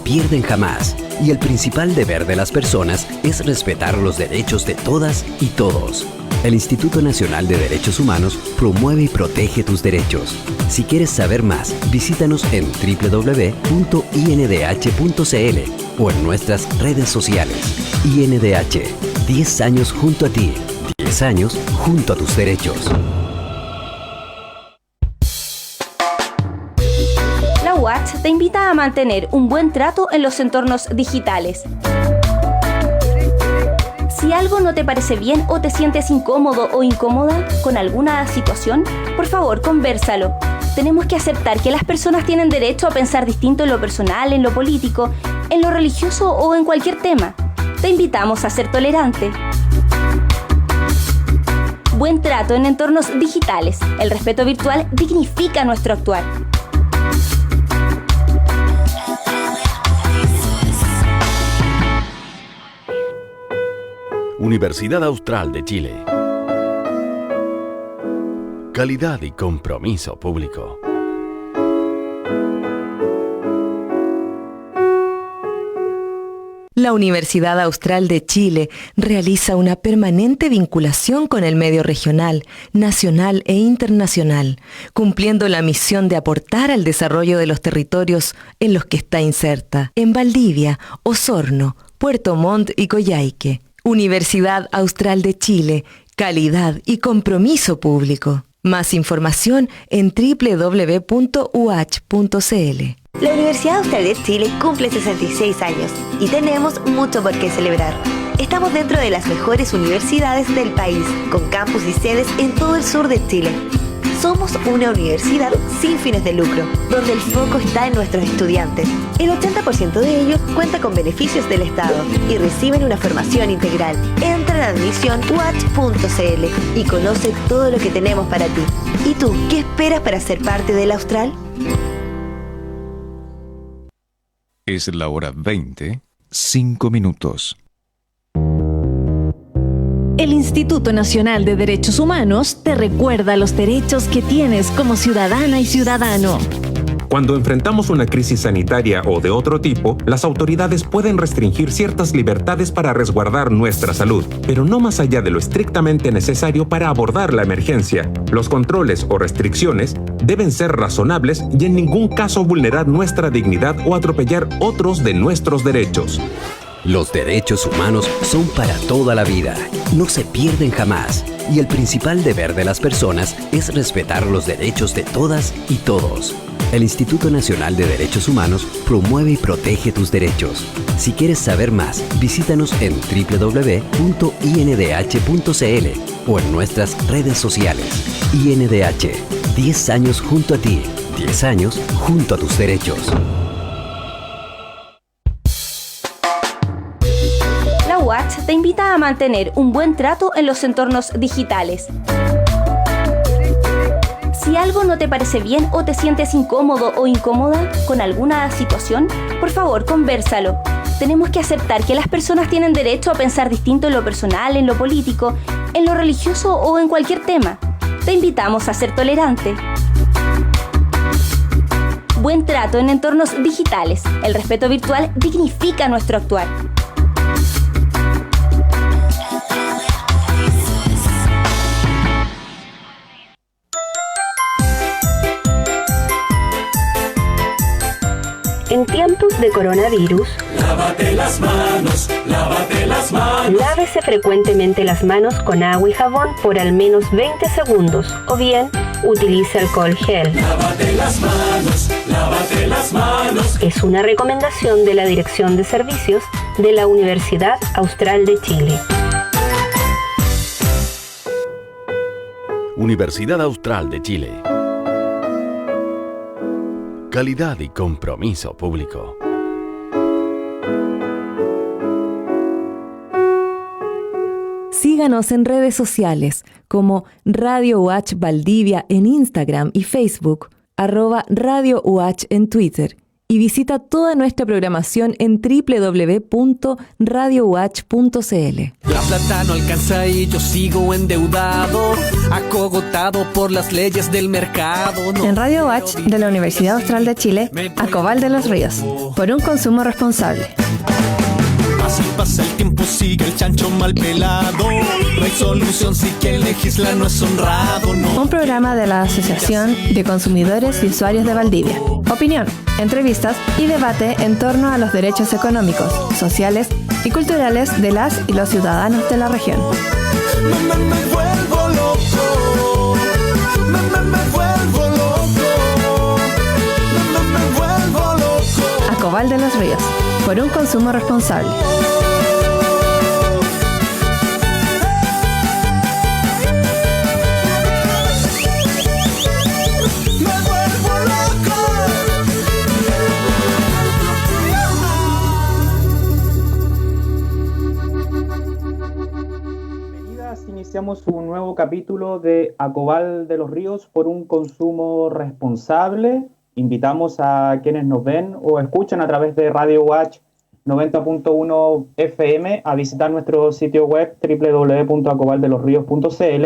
pierden jamás. Y el principal deber de las personas es respetar los derechos de todas y todos. El Instituto Nacional de Derechos Humanos promueve y protege tus derechos. Si quieres saber más, visítanos en www.indh.cl o en nuestras redes sociales. INDH, 10 años junto a ti, 10 años junto a tus derechos. La UACH te invita a mantener un buen trato en los entornos digitales. Si algo no te parece bien o te sientes incómodo o incómoda con alguna situación, por favor, convérsalo. Tenemos que aceptar que las personas tienen derecho a pensar distinto en lo personal, en lo político, en lo religioso o en cualquier tema. Te invitamos a ser tolerante. Buen trato en entornos digitales. El respeto virtual dignifica nuestro actuar. Universidad Austral de Chile. Calidad y compromiso público. La Universidad Austral de Chile realiza una permanente vinculación con el medio regional, nacional e internacional, cumpliendo la misión de aportar al desarrollo de los territorios en los que está inserta, en Valdivia, Osorno, Puerto Montt y Coyhaique. Universidad Austral de Chile, calidad y compromiso público. Más información en www.uach.cl. La Universidad Austral de Chile cumple 66 años y tenemos mucho por qué celebrar. Estamos dentro de las mejores universidades del país, con campus y sedes en todo el sur de Chile. Somos una universidad sin fines de lucro, donde el foco está en nuestros estudiantes. El 80% de ellos cuenta con beneficios del Estado y reciben una formación integral. Entra en admisión uach.cl y conoce todo lo que tenemos para ti. ¿Y tú, qué esperas para ser parte del Austral? Es la hora 20, 5 minutos. El Instituto Nacional de Derechos Humanos te recuerda los derechos que tienes como ciudadana y ciudadano. Cuando enfrentamos una crisis sanitaria o de otro tipo, las autoridades pueden restringir ciertas libertades para resguardar nuestra salud, pero no más allá de lo estrictamente necesario para abordar la emergencia. Los controles o restricciones deben ser razonables y en ningún caso vulnerar nuestra dignidad o atropellar otros de nuestros derechos. Los derechos humanos son para toda la vida, no se pierden jamás. Y el principal deber de las personas es respetar los derechos de todas y todos. El Instituto Nacional de Derechos Humanos promueve y protege tus derechos. Si quieres saber más, visítanos en www.indh.cl o en nuestras redes sociales. INDH, 10 años junto a ti, 10 años junto a tus derechos. La UACH te invita a mantener un buen trato en los entornos digitales. Si algo no te parece bien o te sientes incómodo o incómoda con alguna situación, por favor, convérsalo. Tenemos que aceptar que las personas tienen derecho a pensar distinto en lo personal, en lo político, en lo religioso o en cualquier tema. Te invitamos a ser tolerante. Buen trato en entornos digitales. El respeto virtual dignifica nuestro actuar. En tiempos de coronavirus, lávate las manos, lávate las manos. Lávese frecuentemente las manos con agua y jabón por al menos 20 segundos o bien utilice alcohol gel. Lávate las manos, lávate las manos. Es una recomendación de la Dirección de Servicios de la Universidad Austral de Chile. Universidad Austral de Chile. Calidad y compromiso público. Síganos en redes sociales como Radio UACH Valdivia en Instagram y Facebook, @Radio UACH en Twitter y visita toda nuestra programación en www.radiowatch.cl. La plata no alcanza y yo sigo endeudado, acogotado por las leyes del mercado. En Radio Watch de la Universidad Austral de Chile, Acobal de los Ríos, por un consumo responsable. Así pasa el tiempo, sigue el chancho mal pelado. No hay solución si quien legisla no es honrado, no. Un programa de la Asociación de Consumidores y Usuarios de Valdivia. Opinión, entrevistas y debate en torno a los derechos económicos, sociales y culturales de las y los ciudadanos de la región. Me vuelvo loco. Me vuelvo loco. Me vuelvo loco. Acobal de los Ríos, por un consumo responsable. Iniciamos un nuevo capítulo de Acobal de los Ríos por un consumo responsable. Invitamos a quienes nos ven o escuchan a través de Radio Watch 90.1 FM a visitar nuestro sitio web www.acobaldelosrios.cl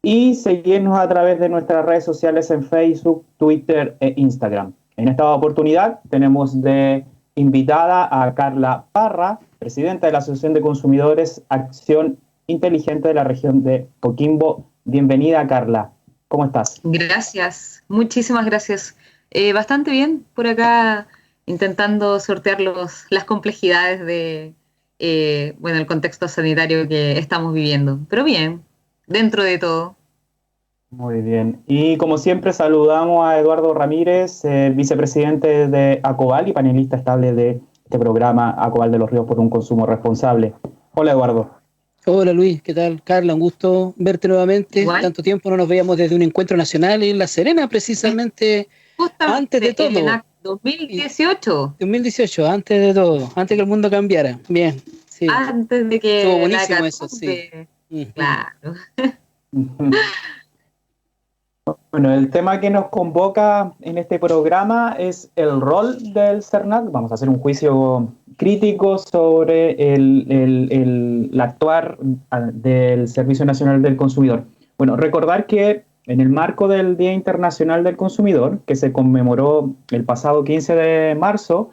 y seguirnos a través de nuestras redes sociales en Facebook, Twitter e Instagram. En esta oportunidad tenemos de invitada a Carla Parra, presidenta de la Asociación de Consumidores Acción Inteligente de la región de Coquimbo. Bienvenida, Carla. ¿Cómo estás? Gracias, muchísimas gracias. Bastante bien por acá, intentando sortear las complejidades de el contexto sanitario que estamos viviendo. Pero bien, dentro de todo. Muy bien. Y como siempre saludamos a Eduardo Ramírez, vicepresidente de Acobal y panelista estable de este programa Acobal de los Ríos por un consumo responsable. Hola, Eduardo. Hola Luis, ¿qué tal? Carla, un gusto verte nuevamente. Igual. Tanto tiempo no nos veíamos desde un encuentro nacional en La Serena, precisamente. Justamente antes de todo. En el 2018. 2018, antes de todo, antes que el mundo cambiara. Bien, sí. Antes de que estuvo buenísimo eso, sí. Claro. Bueno, el tema que nos convoca en este programa es el rol del CERNAC. Vamos a hacer un juicio crítico sobre el actuar del Servicio Nacional del Consumidor. Bueno, recordar que en el marco del Día Internacional del Consumidor, que se conmemoró el pasado 15 de marzo,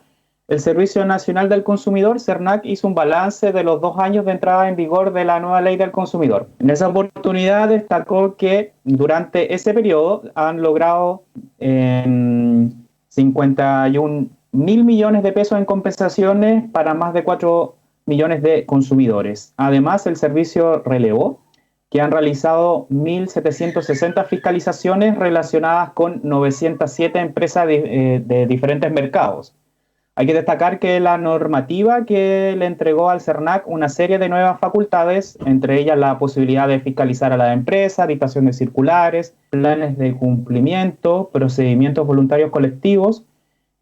el Servicio Nacional del Consumidor, CERNAC, hizo un balance de los 2 años de entrada en vigor de la nueva ley del consumidor. En esa oportunidad destacó que durante ese periodo han logrado 51.000 millones de pesos en compensaciones para más de 4 millones de consumidores. Además, el servicio relevó que han realizado 1.760 fiscalizaciones relacionadas con 907 empresas de diferentes mercados. Hay que destacar que la normativa que le entregó al CERNAC una serie de nuevas facultades, entre ellas la posibilidad de fiscalizar a la empresa, dictación de circulares, planes de cumplimiento, procedimientos voluntarios colectivos,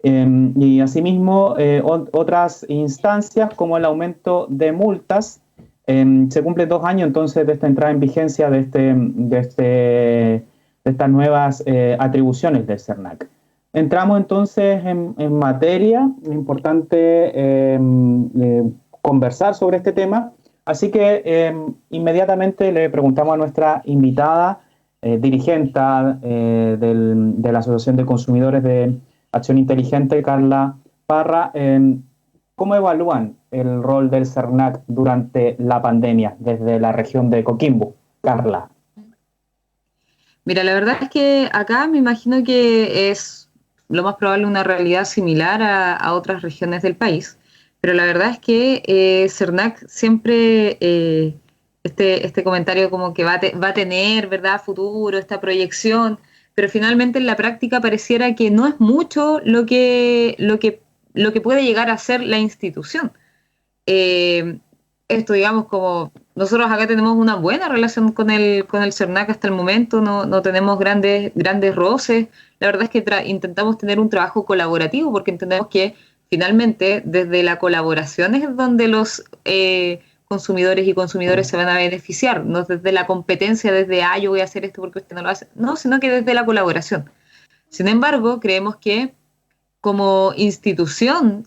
y asimismo otras instancias como el aumento de multas. Se cumplen 2 años entonces de esta entrada en vigencia de estas nuevas atribuciones del CERNAC. Entramos entonces en materia, es importante conversar sobre este tema, así que inmediatamente le preguntamos a nuestra invitada, dirigente de la Asociación de Consumidores de Acción Inteligente, Carla Parra, ¿cómo evalúan el rol del CERNAC durante la pandemia desde la región de Coquimbo? Carla. Mira, la verdad es que acá me imagino que es lo más probable una realidad similar a otras regiones del país, pero la verdad es que CERNAC siempre, este comentario como que va a tener, ¿verdad?, futuro, esta proyección, pero finalmente en la práctica pareciera que no es mucho lo que puede llegar a ser la institución. Esto, digamos, como nosotros acá tenemos una buena relación con el CERNAC hasta el momento, no tenemos grandes roces. La verdad es que intentamos tener un trabajo colaborativo porque entendemos que finalmente desde la colaboración es donde los consumidores y consumidores se van a beneficiar, no desde la competencia, desde yo voy a hacer esto porque usted no lo hace, no, sino que desde la colaboración. Sin embargo, creemos que como institución,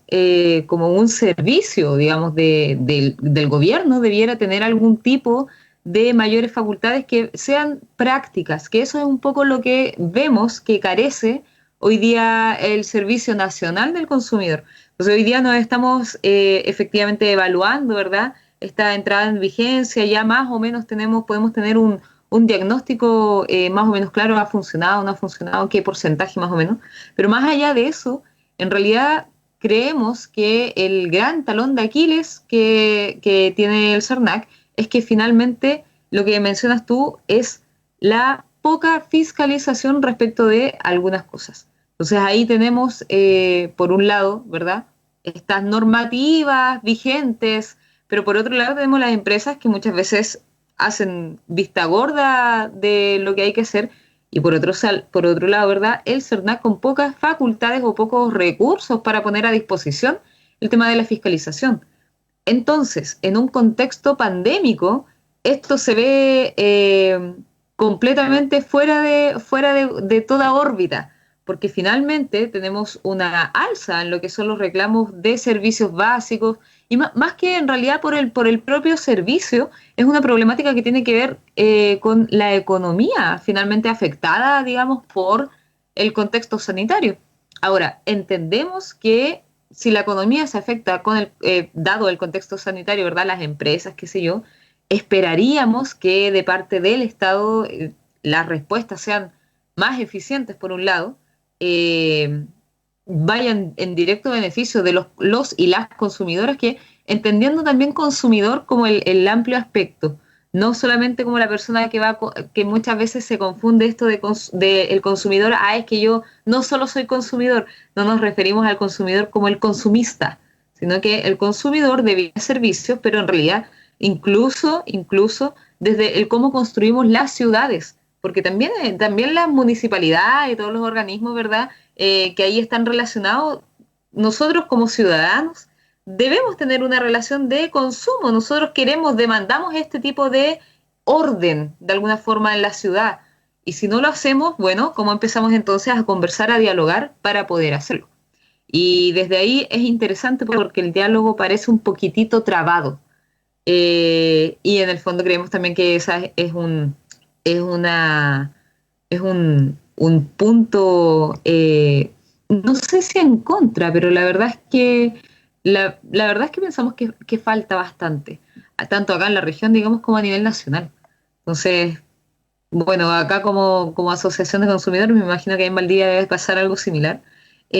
como un servicio, digamos, del gobierno, debiera tener algún tipo de mayores facultades que sean prácticas, que eso es un poco lo que vemos que carece hoy día el Servicio Nacional del Consumidor. Entonces hoy día nos estamos efectivamente evaluando, ¿verdad?, esta entrada en vigencia, ya más o menos podemos tener un diagnóstico más o menos claro, ha funcionado, no ha funcionado, qué porcentaje más o menos, pero más allá de eso, en realidad creemos que el gran talón de Aquiles que tiene el CERNAC es que finalmente lo que mencionas tú es la poca fiscalización respecto de algunas cosas. Entonces ahí tenemos, por un lado, ¿verdad?, estas normativas vigentes, pero por otro lado tenemos las empresas que muchas veces hacen vista gorda de lo que hay que hacer, y por otro lado, ¿verdad?, el CERNAC con pocas facultades o pocos recursos para poner a disposición el tema de la fiscalización. Entonces, en un contexto pandémico, esto se ve completamente fuera de toda órbita, porque finalmente tenemos una alza en lo que son los reclamos de servicios básicos, y más que en realidad por el propio servicio, es una problemática que tiene que ver con la economía finalmente afectada, digamos, por el contexto sanitario. Ahora, entendemos que si la economía se afecta dado el contexto sanitario, ¿verdad?, las empresas, qué sé yo, esperaríamos que de parte del Estado las respuestas sean más eficientes, por un lado, vayan en directo beneficio de los y las consumidoras, que entendiendo también consumidor como el amplio aspecto, no solamente como la persona que muchas veces se confunde esto de el consumidor, es que yo no solo soy consumidor, no nos referimos al consumidor como el consumista, sino que el consumidor de servicios, pero en realidad incluso desde el cómo construimos las ciudades, porque también las municipalidades y todos los organismos, ¿verdad?, que ahí están relacionados, nosotros como ciudadanos debemos tener una relación de consumo. Nosotros demandamos este tipo de orden, de alguna forma, en la ciudad. Y si no lo hacemos, bueno, ¿cómo empezamos entonces a conversar, a dialogar para poder hacerlo? Y desde ahí es interesante porque el diálogo parece un poquitito trabado. Y en el fondo creemos también que esa es un punto, no sé si en contra, pero la verdad es que pensamos que falta bastante, tanto acá en la región, digamos, como a nivel nacional. Entonces, bueno, acá como asociación de consumidores me imagino que en Valdivia debe pasar algo similar.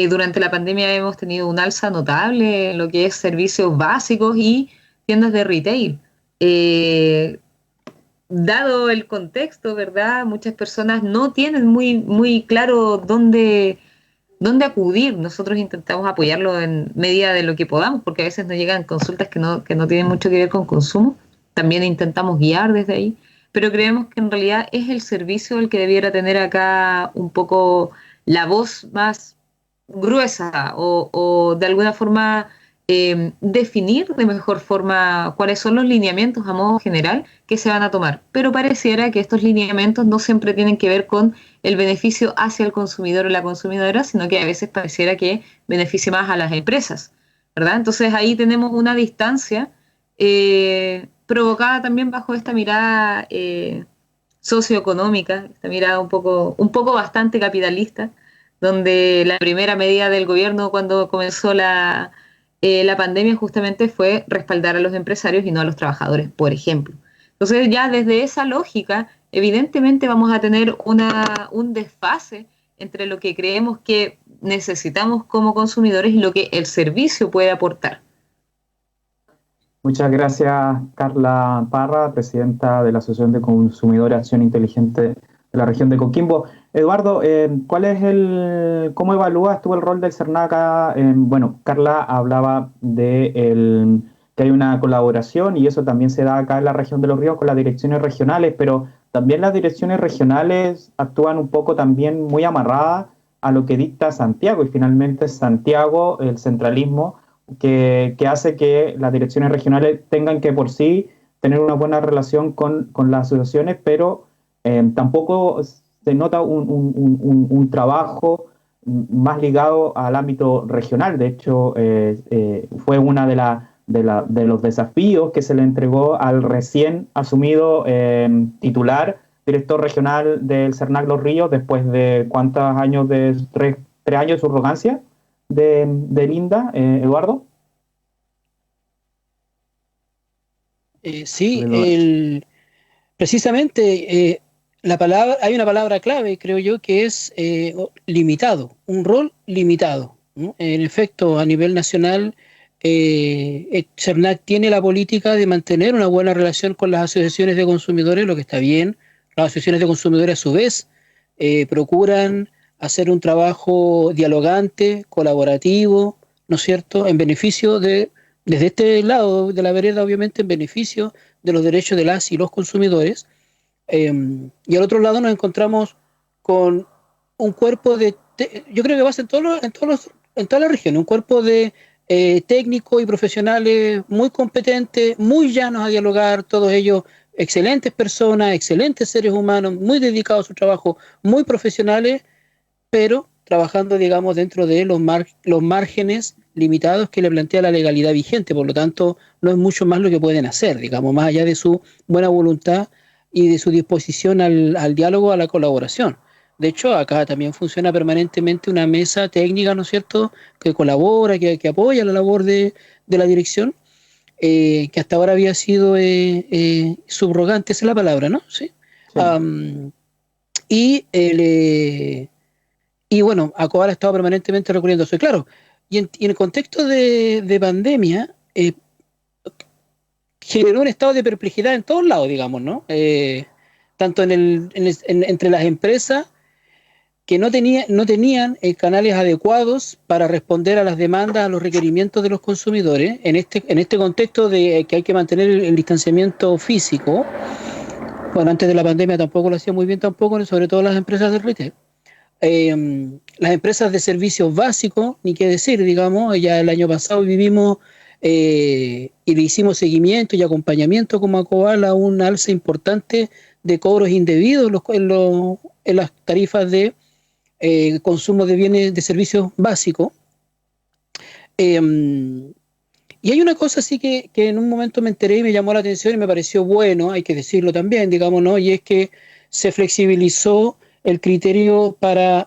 Durante la pandemia hemos tenido un alza notable en lo que es servicios básicos y tiendas de retail. Dado el contexto, ¿verdad?, muchas personas no tienen muy claro dónde acudir. Nosotros intentamos apoyarlo en medida de lo que podamos, porque a veces nos llegan consultas que no tienen mucho que ver con consumo. También intentamos guiar desde ahí, pero creemos que en realidad es el servicio el que debiera tener acá un poco la voz más gruesa o de alguna forma definir de mejor forma cuáles son los lineamientos a modo general que se van a tomar. Pero pareciera que estos lineamientos no siempre tienen que ver con el beneficio hacia el consumidor o la consumidora, sino que a veces pareciera que beneficia más a las empresas, ¿verdad? Entonces ahí tenemos una distancia provocada también bajo esta mirada socioeconómica, esta mirada un poco bastante capitalista, donde la primera medida del gobierno cuando comenzó la pandemia justamente fue respaldar a los empresarios y no a los trabajadores, por ejemplo. Entonces ya desde esa lógica, evidentemente vamos a tener un desfase entre lo que creemos que necesitamos como consumidores y lo que el servicio puede aportar. Muchas gracias, Carla Parra, presidenta de la Asociación de Consumidores Acción Inteligente de la región de Coquimbo. Eduardo, ¿cómo evalúas tú el rol del CERNAC? Bueno, Carla hablaba de que hay una colaboración y eso también se da acá en la región de Los Ríos con las direcciones regionales, pero también las direcciones regionales actúan un poco también muy amarradas a lo que dicta Santiago, y finalmente Santiago, el centralismo, que hace que las direcciones regionales tengan que por sí tener una buena relación con las asociaciones, pero tampoco se nota un trabajo más ligado al ámbito regional. De hecho, fue una de los desafíos que se le entregó al recién asumido titular, director regional del CERNAC Los Ríos, después de ¿cuántos años? De tres años de subrogancia de Linda, Eduardo. Sí, precisamente hay una palabra clave, creo yo, que es limitado, un rol limitado, ¿no? En efecto, a nivel nacional, CERNAC tiene la política de mantener una buena relación con las asociaciones de consumidores, lo que está bien. Las asociaciones de consumidores, a su vez, procuran hacer un trabajo dialogante, colaborativo, ¿no es cierto?, en beneficio desde este lado de la vereda, obviamente, en beneficio de los derechos de las y los consumidores. Y al otro lado nos encontramos con un cuerpo yo creo que pasa en todas las regiones, un cuerpo de técnicos y profesionales muy competentes, muy llanos a dialogar, todos ellos excelentes personas, excelentes seres humanos, muy dedicados a su trabajo, muy profesionales, pero trabajando, digamos, dentro de los márgenes limitados que le plantea la legalidad vigente. Por lo tanto, no es mucho más lo que pueden hacer, digamos, más allá de su buena voluntad y de su disposición al diálogo, a la colaboración. De hecho, acá también funciona permanentemente una mesa técnica, ¿no es cierto?, que colabora, que apoya la labor de la dirección, que hasta ahora había sido subrogante, esa es la palabra, ¿no? Sí. Y bueno, ACOBAL ha estado permanentemente recurriendo a eso. Claro, y en el contexto de pandemia, generó un estado de perplejidad en todos lados, digamos, ¿no? Tanto entre las empresas que no tenían canales adecuados para responder a las demandas, a los requerimientos de los consumidores, en este contexto de que hay que mantener el distanciamiento físico. Bueno, antes de la pandemia tampoco lo hacía muy bien tampoco, sobre todo las empresas de retail. Las empresas de servicios básicos, ni qué decir, digamos, ya el año pasado vivimos y le hicimos seguimiento y acompañamiento como ACOBAL a un alza importante de cobros indebidos en las tarifas de consumo de bienes de servicios básicos. Y hay una cosa así que en un momento me enteré y me llamó la atención y me pareció bueno, hay que decirlo también, digamos, ¿no? Y es que se flexibilizó el criterio para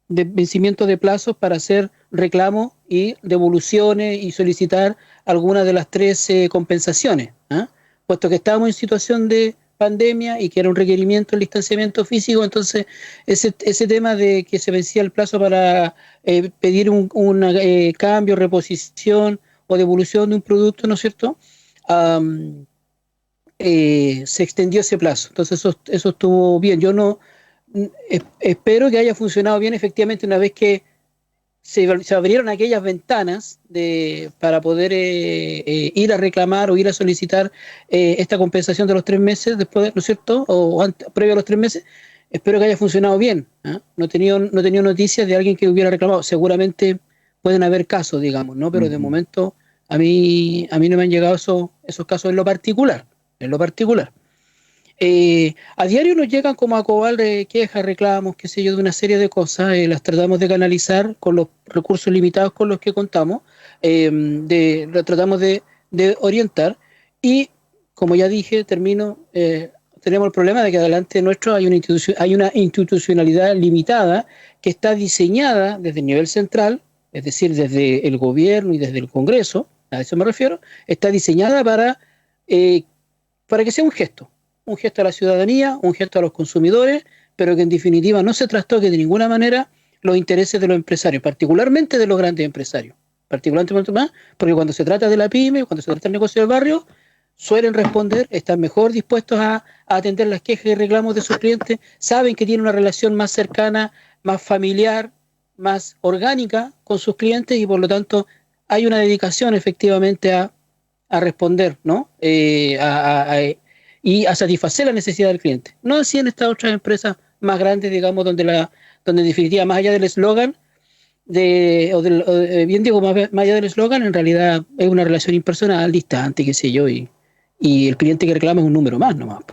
de vencimiento de plazos para hacer reclamos y devoluciones y solicitar alguna de las 13 compensaciones, puesto que estábamos en situación de pandemia y que era un requerimiento el distanciamiento físico. Entonces ese tema de que se vencía el plazo para pedir un cambio, reposición o devolución de un producto, ¿no es cierto?, se extendió ese plazo. Entonces eso estuvo bien. Yo espero que haya funcionado bien efectivamente una vez que se abrieron aquellas ventanas para poder ir a reclamar o ir a solicitar esta compensación de los 3 meses después, ¿no es cierto?, o previo a los 3 meses. Espero que haya funcionado bien. No he tenido noticias de alguien que hubiera reclamado. Seguramente pueden haber casos, digamos, ¿no? Pero de momento a mí no me han llegado esos casos en lo particular. A diario nos llegan como ACOBAL quejas, reclamos, qué sé yo, de una serie de cosas. Las tratamos de canalizar con los recursos limitados con los que contamos, lo tratamos de orientar y, como ya dije, tenemos el problema de que adelante nuestro hay una institucionalidad limitada que está diseñada desde el nivel central, es decir, desde el gobierno y desde el Congreso, a eso me refiero, está diseñada para que sea un gesto a la ciudadanía, un gesto a los consumidores, pero que en definitiva no se trastoque de ninguna manera los intereses de los empresarios, particularmente de los grandes empresarios, particularmente más, porque cuando se trata de la pyme, cuando se trata del negocio del barrio, suelen responder, están mejor dispuestos a atender las quejas y reclamos de sus clientes, saben que tienen una relación más cercana, más familiar, más orgánica con sus clientes y por lo tanto hay una dedicación efectivamente a responder, ¿no? Y a satisfacer la necesidad del cliente. No así en estas otras empresas más grandes, digamos, donde en definitiva, más allá del eslogan, bien digo, más allá del eslogan, en realidad es una relación impersonal, distante, qué sé yo, y el cliente que reclama es un número más nomás.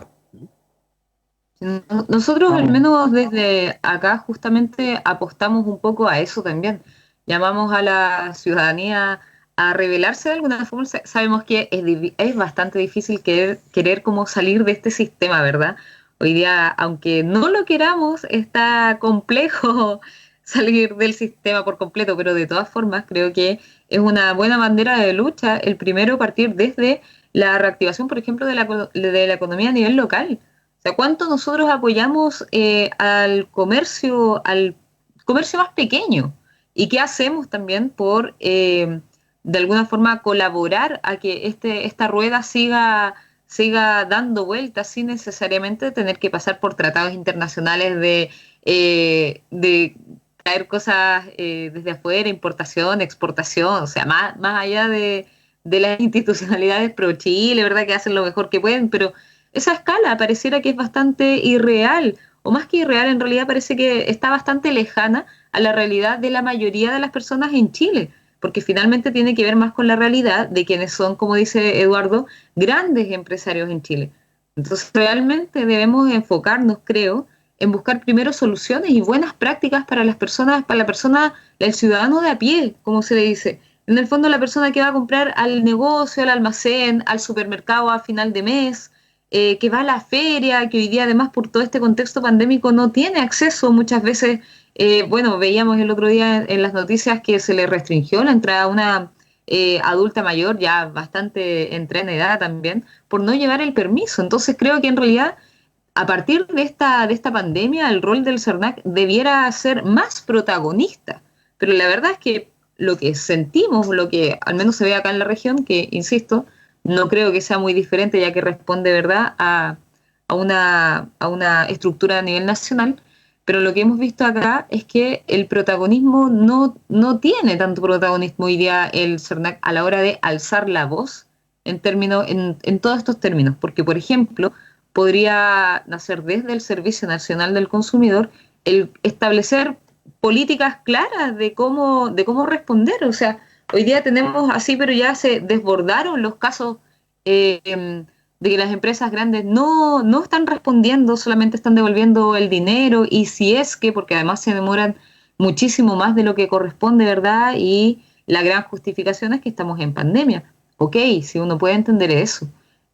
Nosotros al menos desde acá justamente apostamos un poco a eso también. Llamamos a la ciudadanía a rebelarse de alguna forma. Sabemos que es bastante difícil querer como salir de este sistema, ¿verdad? Hoy día, aunque no lo queramos, está complejo salir del sistema por completo, pero de todas formas creo que es una buena bandera de lucha el primero partir desde la reactivación, por ejemplo, de la economía a nivel local. O sea, ¿cuánto nosotros apoyamos al comercio más pequeño? ¿Y qué hacemos también por, de alguna forma, colaborar a que esta rueda siga dando vueltas sin necesariamente tener que pasar por tratados internacionales de traer cosas desde afuera, importación, exportación, o sea, más allá de las institucionalidades pro Chile, ¿verdad? Que hacen lo mejor que pueden, pero esa escala pareciera que es bastante irreal, o más que irreal, en realidad parece que está bastante lejana a la realidad de la mayoría de las personas en Chile, porque finalmente tiene que ver más con la realidad de quienes son, como dice Eduardo, grandes empresarios en Chile. Entonces, realmente debemos enfocarnos, creo, en buscar primero soluciones y buenas prácticas para las personas, el ciudadano de a pie, como se le dice. En el fondo, la persona que va a comprar al negocio, al almacén, al supermercado a final de mes, que va a la feria, que hoy día además por todo este contexto pandémico no tiene acceso muchas veces. Veíamos el otro día en las noticias que se le restringió la entrada a una adulta mayor, ya bastante entrada en edad también, por no llevar el permiso. Entonces creo que en realidad a partir de esta pandemia el rol del CERNAC debiera ser más protagonista. Pero la verdad es que lo que sentimos, lo que al menos se ve acá en la región, que insisto, no creo que sea muy diferente ya que responde, ¿verdad?, a una estructura a nivel nacional, pero lo que hemos visto acá es que el protagonismo no tiene tanto protagonismo hoy día el CERNAC a la hora de alzar la voz en todos estos términos, porque por ejemplo podría nacer desde el Servicio Nacional del Consumidor el establecer políticas claras de cómo responder. O sea, hoy día tenemos así, pero ya se desbordaron los casos de que las empresas grandes no están respondiendo, solamente están devolviendo el dinero, y si es que, porque además se demoran muchísimo más de lo que corresponde, ¿verdad? Y la gran justificación es que estamos en pandemia. Ok, si uno puede entender eso.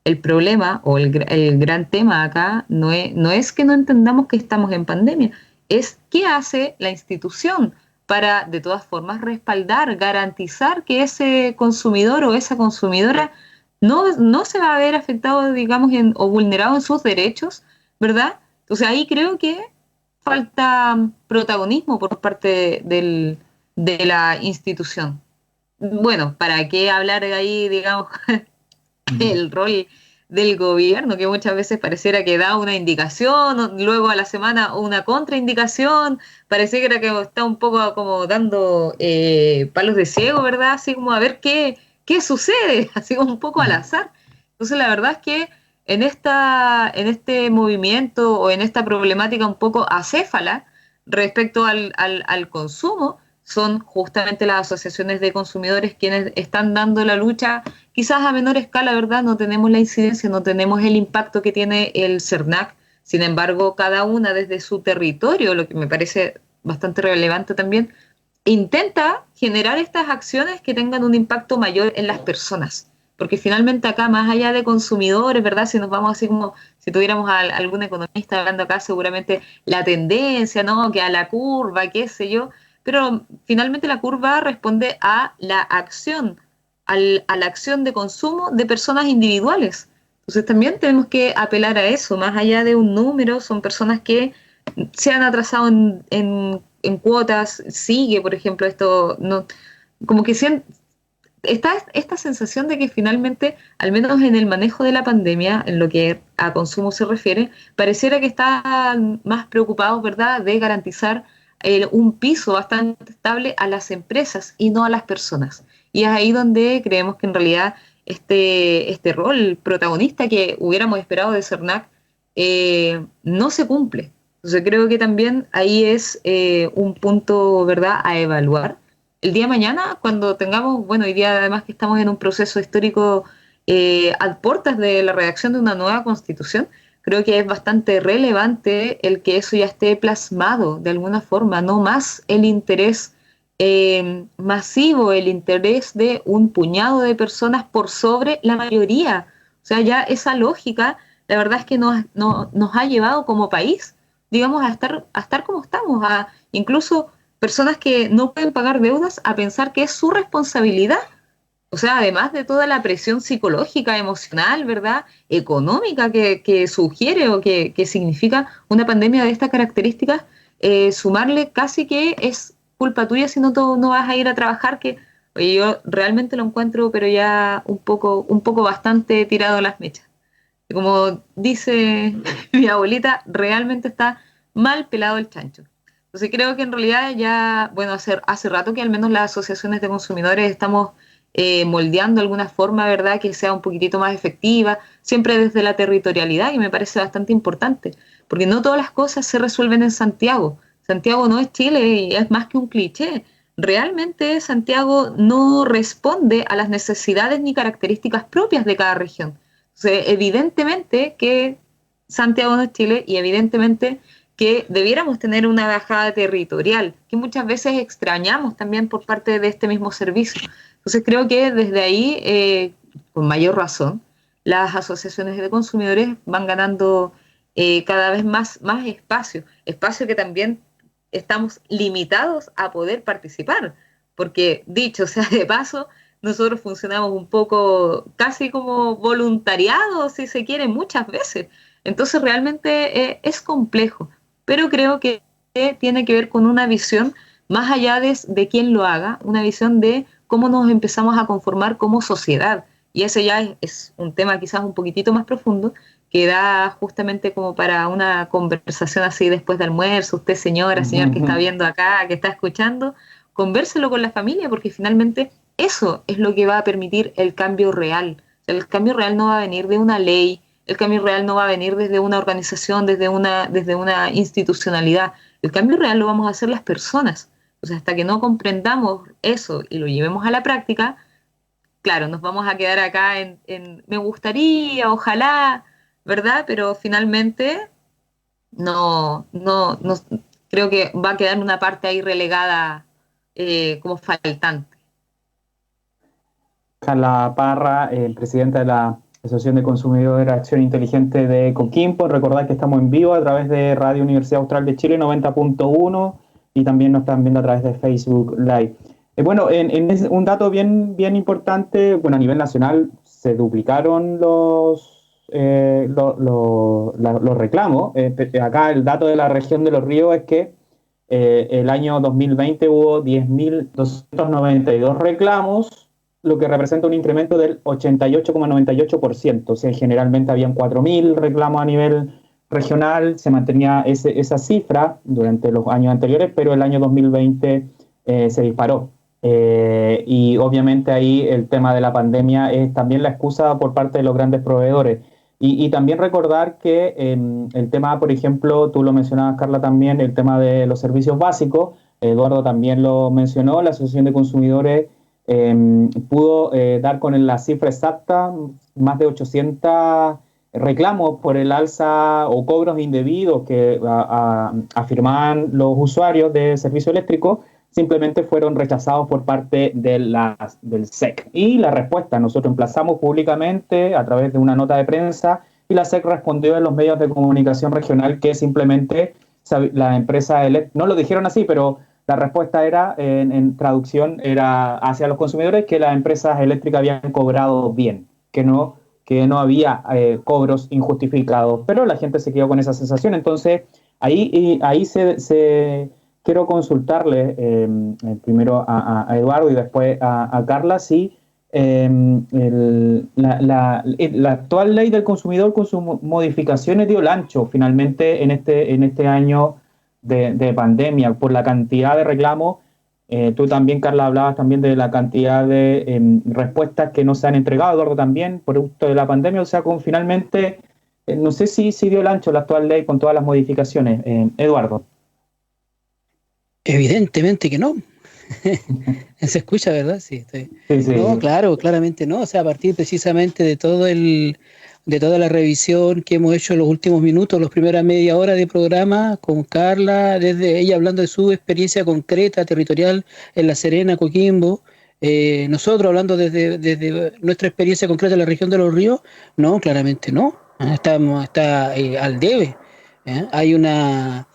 El problema o el gran tema acá no es que no entendamos que estamos en pandemia, es qué hace la institución para, de todas formas, respaldar, garantizar que ese consumidor o esa consumidora no se va a ver afectado, digamos, o vulnerado en sus derechos, ¿verdad? Entonces ahí creo que falta protagonismo por parte de la institución. Bueno, ¿para qué hablar de ahí, digamos, el rol del gobierno, que muchas veces pareciera que da una indicación, luego a la semana una contraindicación, pareciera que está un poco como dando palos de ciego, ¿verdad? Así como a ver qué sucede, así como un poco al azar. Entonces la verdad es que en este movimiento o en esta problemática un poco acéfala respecto al consumo, son justamente las asociaciones de consumidores quienes están dando la lucha, quizás a menor escala, ¿verdad? No tenemos la incidencia, no tenemos el impacto que tiene el CERNAC, sin embargo, cada una desde su territorio, lo que me parece bastante relevante también, intenta generar estas acciones que tengan un impacto mayor en las personas, porque finalmente acá, más allá de consumidores, ¿verdad? Si nos vamos así como, si tuviéramos a algún economista hablando acá, seguramente la tendencia, ¿no? Que a la curva, qué sé yo, pero finalmente la curva responde a la acción, a la acción de consumo de personas individuales. Entonces también tenemos que apelar a eso, más allá de un número, son personas que se han atrasado en cuotas, sigue, por ejemplo, esto, no, como que está esta sensación de que finalmente, al menos en el manejo de la pandemia, en lo que a consumo se refiere, pareciera que están más preocupados, ¿verdad?, de garantizar un piso bastante estable a las empresas y no a las personas. Y es ahí donde creemos que en realidad este rol protagonista que hubiéramos esperado de CERNAC no se cumple. Entonces creo que también ahí es un punto, ¿verdad?, a evaluar. El día de mañana, cuando tengamos, bueno, hoy día además que estamos en un proceso histórico a puertas de la redacción de una nueva constitución, creo que es bastante relevante el que eso ya esté plasmado de alguna forma, no más el interés masivo, el interés de un puñado de personas por sobre la mayoría. O sea, ya esa lógica, la verdad es que nos ha llevado como país, digamos, a estar como estamos, a incluso personas que no pueden pagar deudas, a pensar que es su responsabilidad. O sea, además de toda la presión psicológica, emocional, ¿verdad?, económica que sugiere o que significa una pandemia de estas características, sumarle casi que es culpa tuya si no vas a ir a trabajar, que oye, yo realmente lo encuentro, pero ya un poco bastante tirado a las mechas. Como dice mi abuelita, realmente está mal pelado el chancho. Entonces creo que en realidad ya, bueno, hace rato que al menos las asociaciones de consumidores estamos moldeando alguna forma, ¿verdad?, que sea un poquitito más efectiva, siempre desde la territorialidad, y me parece bastante importante, porque no todas las cosas se resuelven en Santiago. Santiago no es Chile y es más que un cliché. Realmente Santiago no responde a las necesidades ni características propias de cada región. Entonces, evidentemente que Santiago no es Chile y evidentemente que debiéramos tener una bajada territorial, que muchas veces extrañamos también por parte de este mismo servicio. Entonces creo que desde ahí, con mayor razón, las asociaciones de consumidores van ganando cada vez más espacio que también estamos limitados a poder participar, porque dicho sea de paso, nosotros funcionamos un poco casi como voluntariado, si se quiere, muchas veces. Entonces realmente es complejo, pero creo que tiene que ver con una visión más allá de quién lo haga, una visión de cómo nos empezamos a conformar como sociedad. Y ese ya es un tema quizás un poquitito más profundo, que da justamente como para una conversación así después de almuerzo. Usted, señora, señor que está viendo acá, que está escuchando, convérselo con la familia, porque finalmente eso es lo que va a permitir el cambio real. O sea, el cambio real no va a venir de una ley, el cambio real no va a venir desde una organización, desde una institucionalidad. El cambio real lo vamos a hacer las personas. O sea, hasta que no comprendamos eso y lo llevemos a la práctica, claro, nos vamos a quedar acá en me gustaría, ojalá, ¿verdad? Pero finalmente no creo que va a quedar una parte ahí relegada como faltante. Carla Parra, presidenta de la Asociación de Consumidores Acción Inteligente de Coquimbo. Recordad que estamos en vivo a través de Radio Universidad Austral de Chile 90.1 y también nos están viendo a través de Facebook Live. Bueno, un dato bien importante, bueno, a nivel nacional se duplicaron los reclamos. Acá el dato de la región de Los Ríos es que el año 2020 hubo 10.292 reclamos, lo que representa un incremento del 88,98%. O sea, generalmente habían 4.000 reclamos a nivel regional, se mantenía esa cifra durante los años anteriores, pero el año 2020 se disparó. Y obviamente ahí el tema de la pandemia es también la excusa por parte de los grandes proveedores. Y también recordar que el tema, por ejemplo, tú lo mencionabas, Carla, también, el tema de los servicios básicos, Eduardo también lo mencionó, la Asociación de Consumidores pudo dar con la cifra exacta, más de 800 reclamos por el alza o cobros indebidos que afirmaban los usuarios de servicio eléctrico, simplemente fueron rechazados por parte del SEC. Y la respuesta, nosotros emplazamos públicamente a través de una nota de prensa y la SEC respondió en los medios de comunicación regional que simplemente la empresa no lo dijeron así, pero la respuesta era, en traducción, era hacia los consumidores que las empresas eléctricas habían cobrado bien, que no había cobros injustificados, pero la gente se quedó con esa sensación. Entonces, ahí quiero consultarle primero a Eduardo y después a Carla si la actual ley del consumidor con sus modificaciones dio el ancho finalmente en este año de pandemia por la cantidad de reclamos. Tú también, Carla, hablabas también de la cantidad de respuestas que no se han entregado, Eduardo también, producto de la pandemia. O sea, finalmente, no sé si dio el ancho la actual ley con todas las modificaciones. Eduardo. Evidentemente que no. Se escucha, ¿verdad? Sí. Sí. No, claro, claramente no. O sea, a partir precisamente de de toda la revisión que hemos hecho en los últimos minutos, las primeras media hora de programa, con Carla, desde ella hablando de su experiencia concreta, territorial, en La Serena, Coquimbo, nosotros hablando desde nuestra experiencia concreta en la región de Los Ríos. No, claramente no, está al debe. Hay una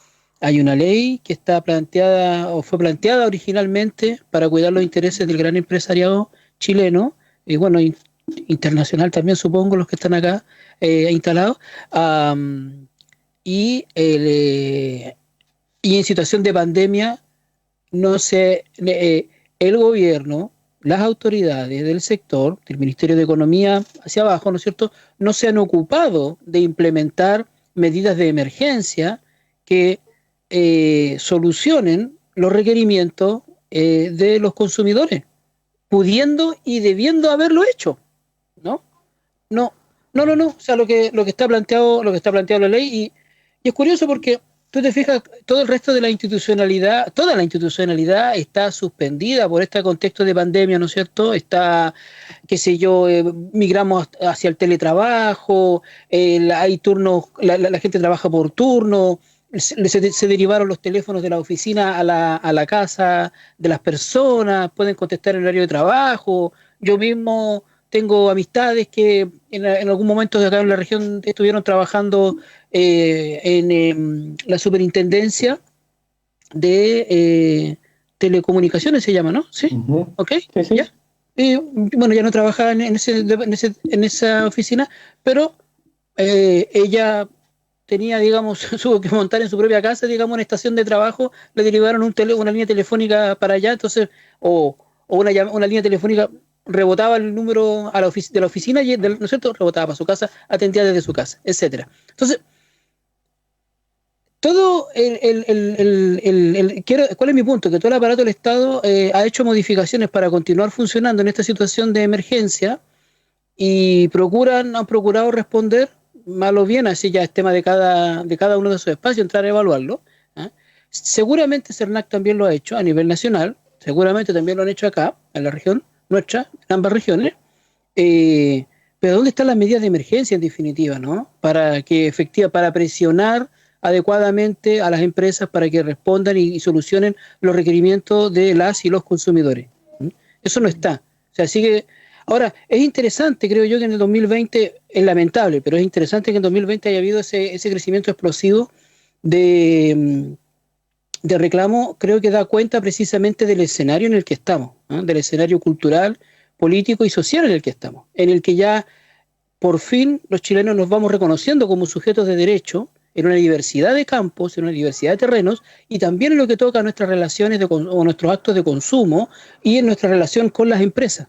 ley que está planteada o fue planteada originalmente para cuidar los intereses del gran empresariado chileno, y bueno, internacional también, supongo, los que están acá instalados, y en situación de pandemia el gobierno, las autoridades del sector, del Ministerio de Economía hacia abajo, ¿no es cierto?, no se han ocupado de implementar medidas de emergencia que solucionen los requerimientos de los consumidores, pudiendo y debiendo haberlo hecho. No. O sea, lo que está planteado la ley, y es curioso porque tú te fijas, todo el resto de la institucionalidad, toda la institucionalidad está suspendida por este contexto de pandemia, ¿no es cierto? Está, qué sé yo, migramos hacia el teletrabajo, hay turnos, la gente trabaja por turno, se derivaron los teléfonos de la oficina a la casa de las personas, pueden contestar en el horario de trabajo. Yo mismo tengo amistades que en algún momento de acá en la región estuvieron trabajando en la superintendencia de telecomunicaciones, se llama, ¿no? ¿Sí? Uh-huh. ¿Ok? Sí. ¿Ya? Y, bueno, ya no trabajaba en esa oficina, pero ella tenía, digamos, tuvo que montar en su propia casa, digamos, una estación de trabajo, le derivaron una línea telefónica para allá, entonces, o una línea telefónica, rebotaba el número de la oficina, y ¿no es cierto?, rebotaba para su casa, atendía desde su casa, etcétera. Entonces, todo ¿cuál es mi punto? Que todo el aparato del Estado ha hecho modificaciones para continuar funcionando en esta situación de emergencia, y han procurado responder mal o bien, así ya es tema de cada uno de sus espacios, entrar a evaluarlo. Seguramente CERNAC también lo ha hecho a nivel nacional, seguramente también lo han hecho acá, en la región nuestra, en ambas regiones, pero ¿dónde están las medidas de emergencia en definitiva, ¿no? Para presionar adecuadamente a las empresas para que respondan y solucionen los requerimientos de las y los consumidores. Eso no está. O sea, sigue. Ahora, es interesante, creo yo, que en el 2020, es lamentable, pero es interesante que en el 2020 haya habido ese crecimiento explosivo de reclamo. Creo que da cuenta precisamente del escenario en el que estamos, del escenario cultural, político y social en el que estamos, en el que ya por fin los chilenos nos vamos reconociendo como sujetos de derecho en una diversidad de campos, en una diversidad de terrenos, y también en lo que toca a nuestras relaciones o nuestros actos de consumo y en nuestra relación con las empresas.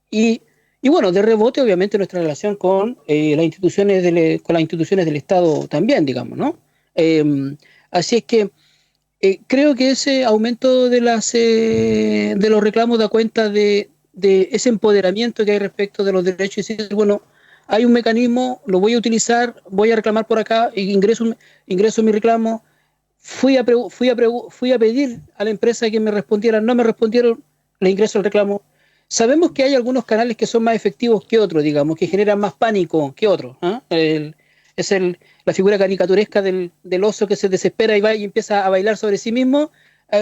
Y bueno, de rebote, obviamente, nuestra relación con las instituciones del Estado también, digamos, ¿no? Así es que creo que ese aumento de los reclamos da cuenta de ese empoderamiento que hay respecto de los derechos, y decir, bueno, hay un mecanismo, lo voy a utilizar, voy a reclamar por acá, ingreso mi reclamo, fui a pedir a la empresa que me respondieran, no me respondieron, le ingreso el reclamo. Sabemos que hay algunos canales que son más efectivos que otros, digamos, que generan más pánico que otros. Es la figura caricaturesca del oso que se desespera y va y empieza a bailar sobre sí mismo.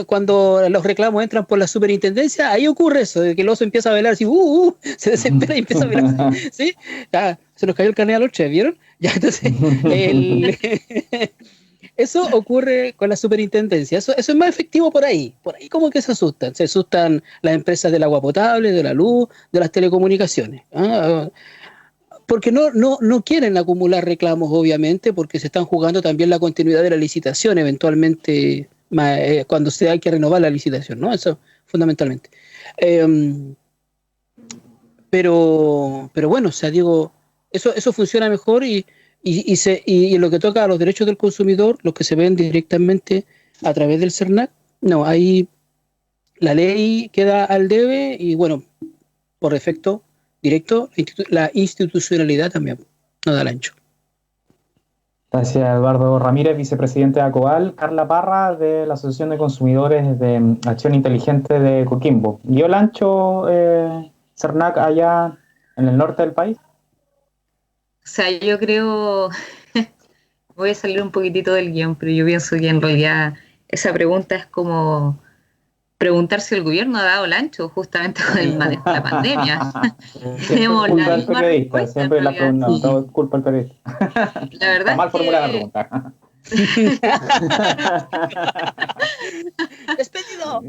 Cuando los reclamos entran por la superintendencia, ahí ocurre eso, de que el oso empieza a bailar así, se desespera y empieza a bailar, ¿sí? Se nos cayó el carnet a los tres, ¿vieron? Ya, entonces, eso ocurre con la superintendencia, eso es más efectivo por ahí como que se asustan las empresas del agua potable, de la luz, de las telecomunicaciones, porque no quieren acumular reclamos, obviamente, porque se están jugando también la continuidad de la licitación, eventualmente, cuando se hay que renovar la licitación, ¿no? Eso fundamentalmente. Pero bueno, o sea, digo, eso funciona mejor y en lo que toca a los derechos del consumidor, los que se ven directamente a través del CERNAC, no, ahí la ley queda al debe y bueno, por efecto directo, la institucionalidad también no da el ancho. Gracias, Eduardo Ramírez, vicepresidente de ACOAL. Carla Parra, de la Asociación de Consumidores de Acción Inteligente de Coquimbo. ¿Dio el ancho CERNAC allá en el norte del país? sea, yo creo, voy a salir un poquitito del guión, pero yo pienso que en realidad esa pregunta es como preguntar si el gobierno ha dado el ancho justamente con el manejo de la pandemia. Tenemos Culpa la del misma periodista, respuesta, siempre en la realidad. pregunta, todo es culpa del periodista. La verdad Está mal es formulada la que pregunta. ¡Despedido!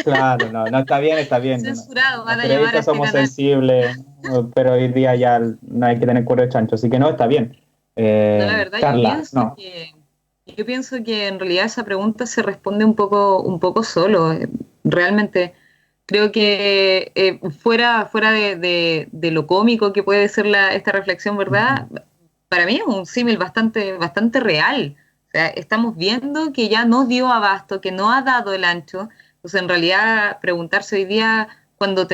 Claro, no está bien, está bien. censurado, Los van a llamar a periodistas este somos canal. sensibles, pero hoy día ya no hay que tener cuero de chancho, así que no, está bien. No, la verdad, Carla, no. yo pienso que en realidad esa pregunta se responde un poco solo. Realmente creo que fuera de lo cómico que puede ser esta reflexión, ¿verdad? Para mí es un símil bastante real. O sea, estamos viendo que ya no dio abasto, que no ha dado el ancho. Pues en realidad preguntarse hoy día cuando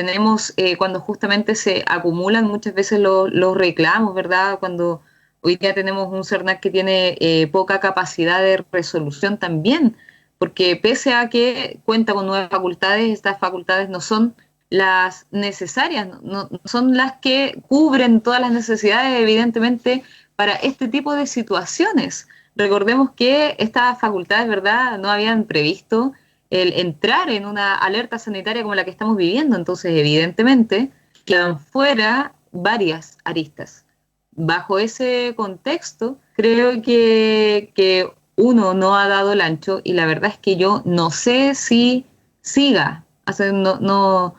justamente se acumulan muchas veces los reclamos, ¿verdad? Cuando hoy día tenemos un CERNAC que tiene poca capacidad de resolución también, porque pese a que cuenta con nuevas facultades, estas facultades no son las necesarias, no son las que cubren todas las necesidades, evidentemente, para este tipo de situaciones. Recordemos que estas facultades, ¿verdad?, no habían previsto el entrar en una alerta sanitaria como la que estamos viviendo, entonces evidentemente quedan fuera varias aristas. Bajo ese contexto, creo que uno no ha dado el ancho y la verdad es que yo no sé si siga, o sea, no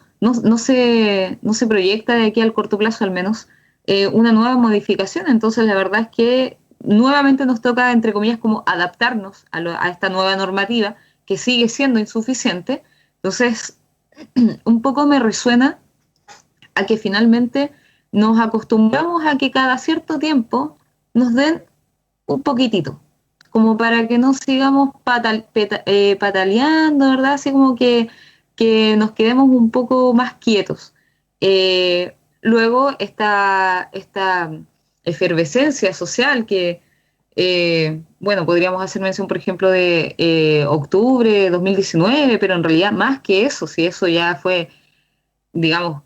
se proyecta de aquí al corto plazo al menos una nueva modificación, entonces la verdad es que nuevamente nos toca, entre comillas, como adaptarnos a esta nueva normativa que sigue siendo insuficiente, entonces un poco me resuena a que finalmente nos acostumbramos a que cada cierto tiempo nos den un poquitito, como para que no sigamos pataleando, ¿verdad? Así como que nos quedemos un poco más quietos. Luego esta efervescencia social que, bueno, podríamos hacer mención, por ejemplo, de octubre de 2019, pero en realidad más que eso, si eso ya fue, digamos,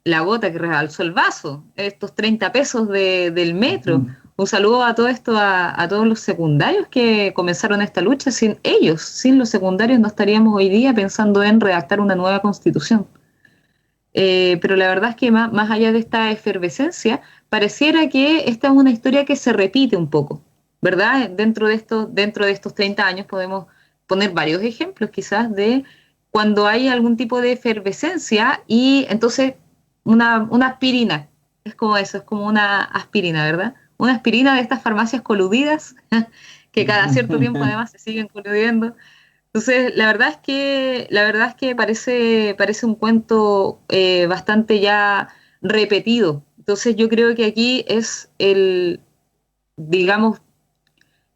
la gota que rebalsó el vaso, estos 30 pesos del metro. Un saludo a todo esto, a todos los secundarios que comenzaron esta lucha. Sin ellos, sin los secundarios, no estaríamos hoy día pensando en redactar una nueva constitución. Pero la verdad es que más allá de esta efervescencia, pareciera que esta es una historia que se repite un poco, ¿verdad? Dentro de estos 30 años podemos poner varios ejemplos quizás de cuando hay algún tipo de efervescencia y entonces una aspirina, es como eso, es como una aspirina, ¿verdad? Una aspirina de estas farmacias coludidas que cada cierto tiempo además se siguen coludiendo. Entonces, la verdad es que parece un cuento bastante ya repetido. Entonces, yo creo que aquí es digamos,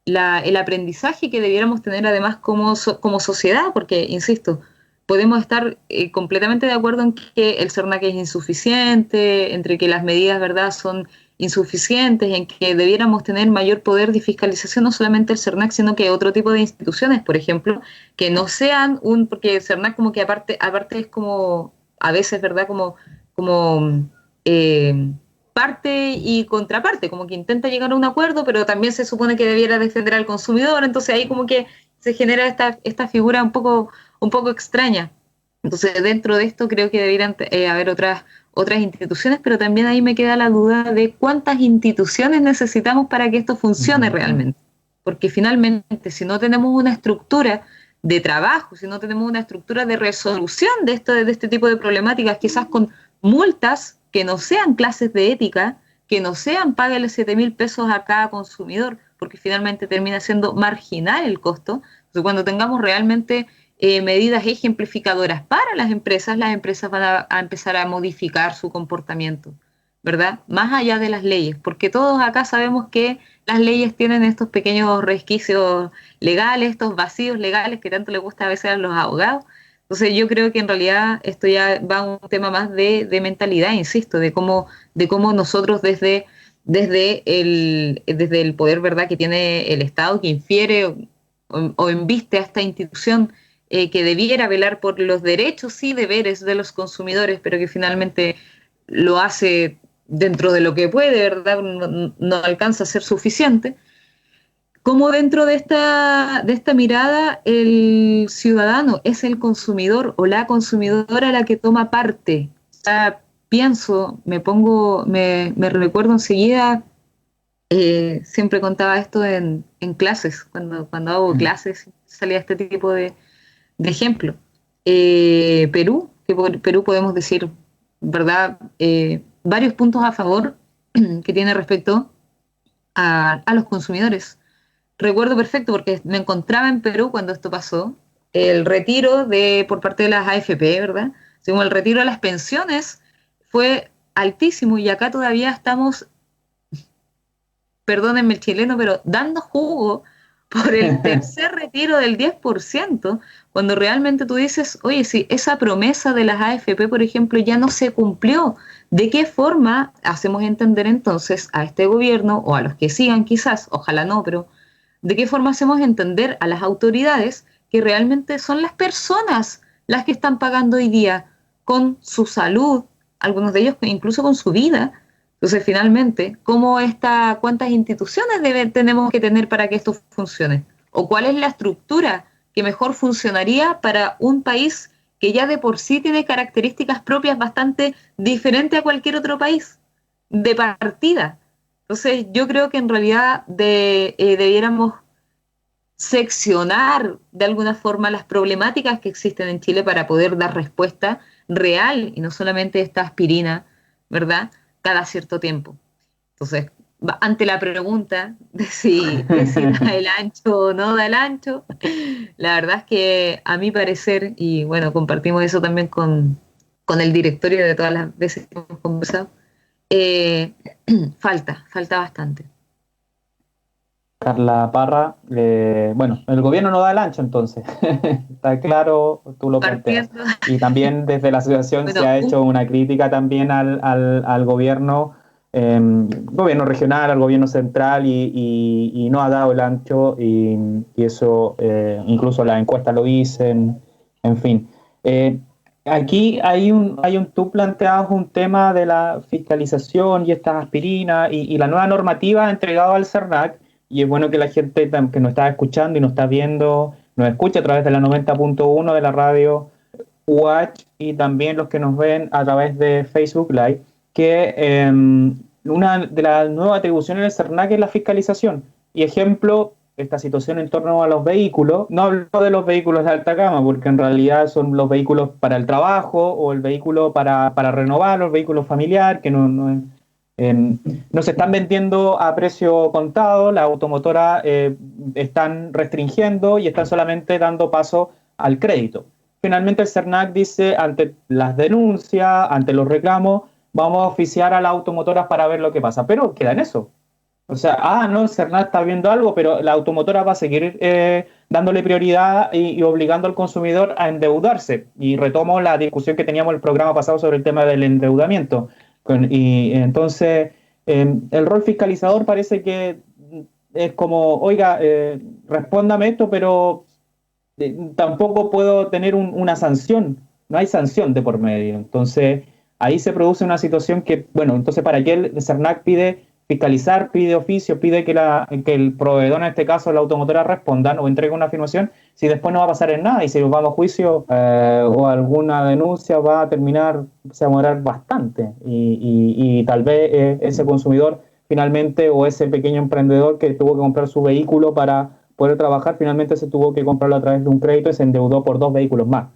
el aprendizaje que debiéramos tener además como sociedad, porque, insisto, podemos estar completamente de acuerdo en que el CERNAC es insuficiente, entre que las medidas, ¿verdad?, son insuficientes, en que debiéramos tener mayor poder de fiscalización, no solamente el CERNAC, sino que otro tipo de instituciones, por ejemplo, que no sean porque el CERNAC como que aparte es como, a veces, ¿verdad?, como parte y contraparte, como que intenta llegar a un acuerdo, pero también se supone que debiera defender al consumidor, entonces ahí como que se genera esta figura un poco extraña. Entonces, dentro de esto creo que deberían haber otras instituciones, pero también ahí me queda la duda de cuántas instituciones necesitamos para que esto funcione realmente. Porque finalmente, si no tenemos una estructura de trabajo, si no tenemos una estructura de resolución de este tipo de problemáticas, quizás con multas que no sean clases de ética, que no sean págale 7.000 pesos a cada consumidor, porque finalmente termina siendo marginal el costo. Entonces, cuando tengamos realmente medidas ejemplificadoras para las empresas van a empezar a modificar su comportamiento, ¿verdad? Más allá de las leyes, porque todos acá sabemos que las leyes tienen estos pequeños resquicios legales, estos vacíos legales que tanto les gusta a veces a los abogados. Entonces yo creo que en realidad esto ya va a un tema más de mentalidad, insisto, de cómo nosotros desde el poder, ¿verdad?, que tiene el Estado, que infiere o embiste a esta institución que debiera velar por los derechos y deberes de los consumidores, pero que finalmente lo hace dentro de lo que puede, ¿verdad? No alcanza a ser suficiente. Como dentro de esta mirada el ciudadano es el consumidor o la consumidora la que toma parte. O sea, pienso, me recuerdo enseguida, siempre contaba esto en clases, cuando hago clases salía este tipo de ejemplo. Perú, que por Perú podemos decir, ¿verdad? Varios puntos a favor que tiene respecto a los consumidores. Recuerdo perfecto porque me encontraba en Perú cuando esto pasó, el retiro por parte de las AFP, ¿verdad? Según el retiro de las pensiones fue altísimo y acá todavía estamos, perdónenme el chileno, pero dando jugo por el tercer retiro del 10%, cuando realmente tú dices, oye, si esa promesa de las AFP, por ejemplo, ya no se cumplió, ¿de qué forma hacemos entender entonces a este gobierno o a los que sigan quizás, ojalá no, pero ¿de qué forma hacemos entender a las autoridades que realmente son las personas las que están pagando hoy día con su salud, algunos de ellos incluso con su vida? Entonces, finalmente, ¿cuántas instituciones tenemos que tener para que esto funcione? ¿O cuál es la estructura que mejor funcionaría para un país que ya de por sí tiene características propias bastante diferentes a cualquier otro país de partida? Entonces, yo creo que en realidad debiéramos seccionar de alguna forma las problemáticas que existen en Chile para poder dar respuesta real y no solamente esta aspirina, ¿verdad?, cada cierto tiempo. Entonces, ante la pregunta de si da el ancho o no da el ancho, la verdad es que a mi parecer, y bueno, compartimos eso también con el directorio de todas las veces que hemos conversado, falta bastante. Carla Parra, bueno, el gobierno no da el ancho entonces, está claro, tú lo planteas. Y también desde la asociación se ha hecho una crítica también al gobierno, gobierno regional, al gobierno central y no ha dado el ancho y eso, incluso las encuestas lo dicen, en fin. Aquí tú planteabas un tema de la fiscalización y estas aspirinas y la nueva normativa entregada al CERNAC. Y es bueno que la gente que nos está escuchando y nos está viendo, nos escucha a través de la 90.1 de la radio Watch y también los que nos ven a través de Facebook Live, que una de las nuevas atribuciones del CERNAC es la fiscalización. Y ejemplo, esta situación en torno a los vehículos, no hablo de los vehículos de alta gama, porque en realidad son los vehículos para el trabajo o el vehículo para renovar, los vehículos familiares, que no se están vendiendo a precio contado, las automotoras están restringiendo y están solamente dando paso al crédito. Finalmente el CERNAC dice, ante las denuncias, ante los reclamos, vamos a oficiar a las automotoras para ver lo que pasa. Pero queda en eso. O sea, no, el CERNAC está viendo algo, pero la automotora va a seguir dándole prioridad y obligando al consumidor a endeudarse. Y retomo la discusión que teníamos en el programa pasado sobre el tema del endeudamiento. Y entonces el rol fiscalizador parece que es como, oiga, respóndame esto, pero tampoco puedo tener una sanción, no hay sanción de por medio. Entonces ahí se produce una situación que, bueno, entonces para qué el CERNAC pide fiscalizar, pide oficio, pide que el proveedor, en este caso la automotora, respondan o entregue una afirmación, si después no va a pasar en nada y si nos vamos a juicio o alguna denuncia va a terminar, se va a demorar bastante y tal vez ese consumidor finalmente o ese pequeño emprendedor que tuvo que comprar su vehículo para poder trabajar, finalmente se tuvo que comprarlo a través de un crédito y se endeudó por 2 vehículos más.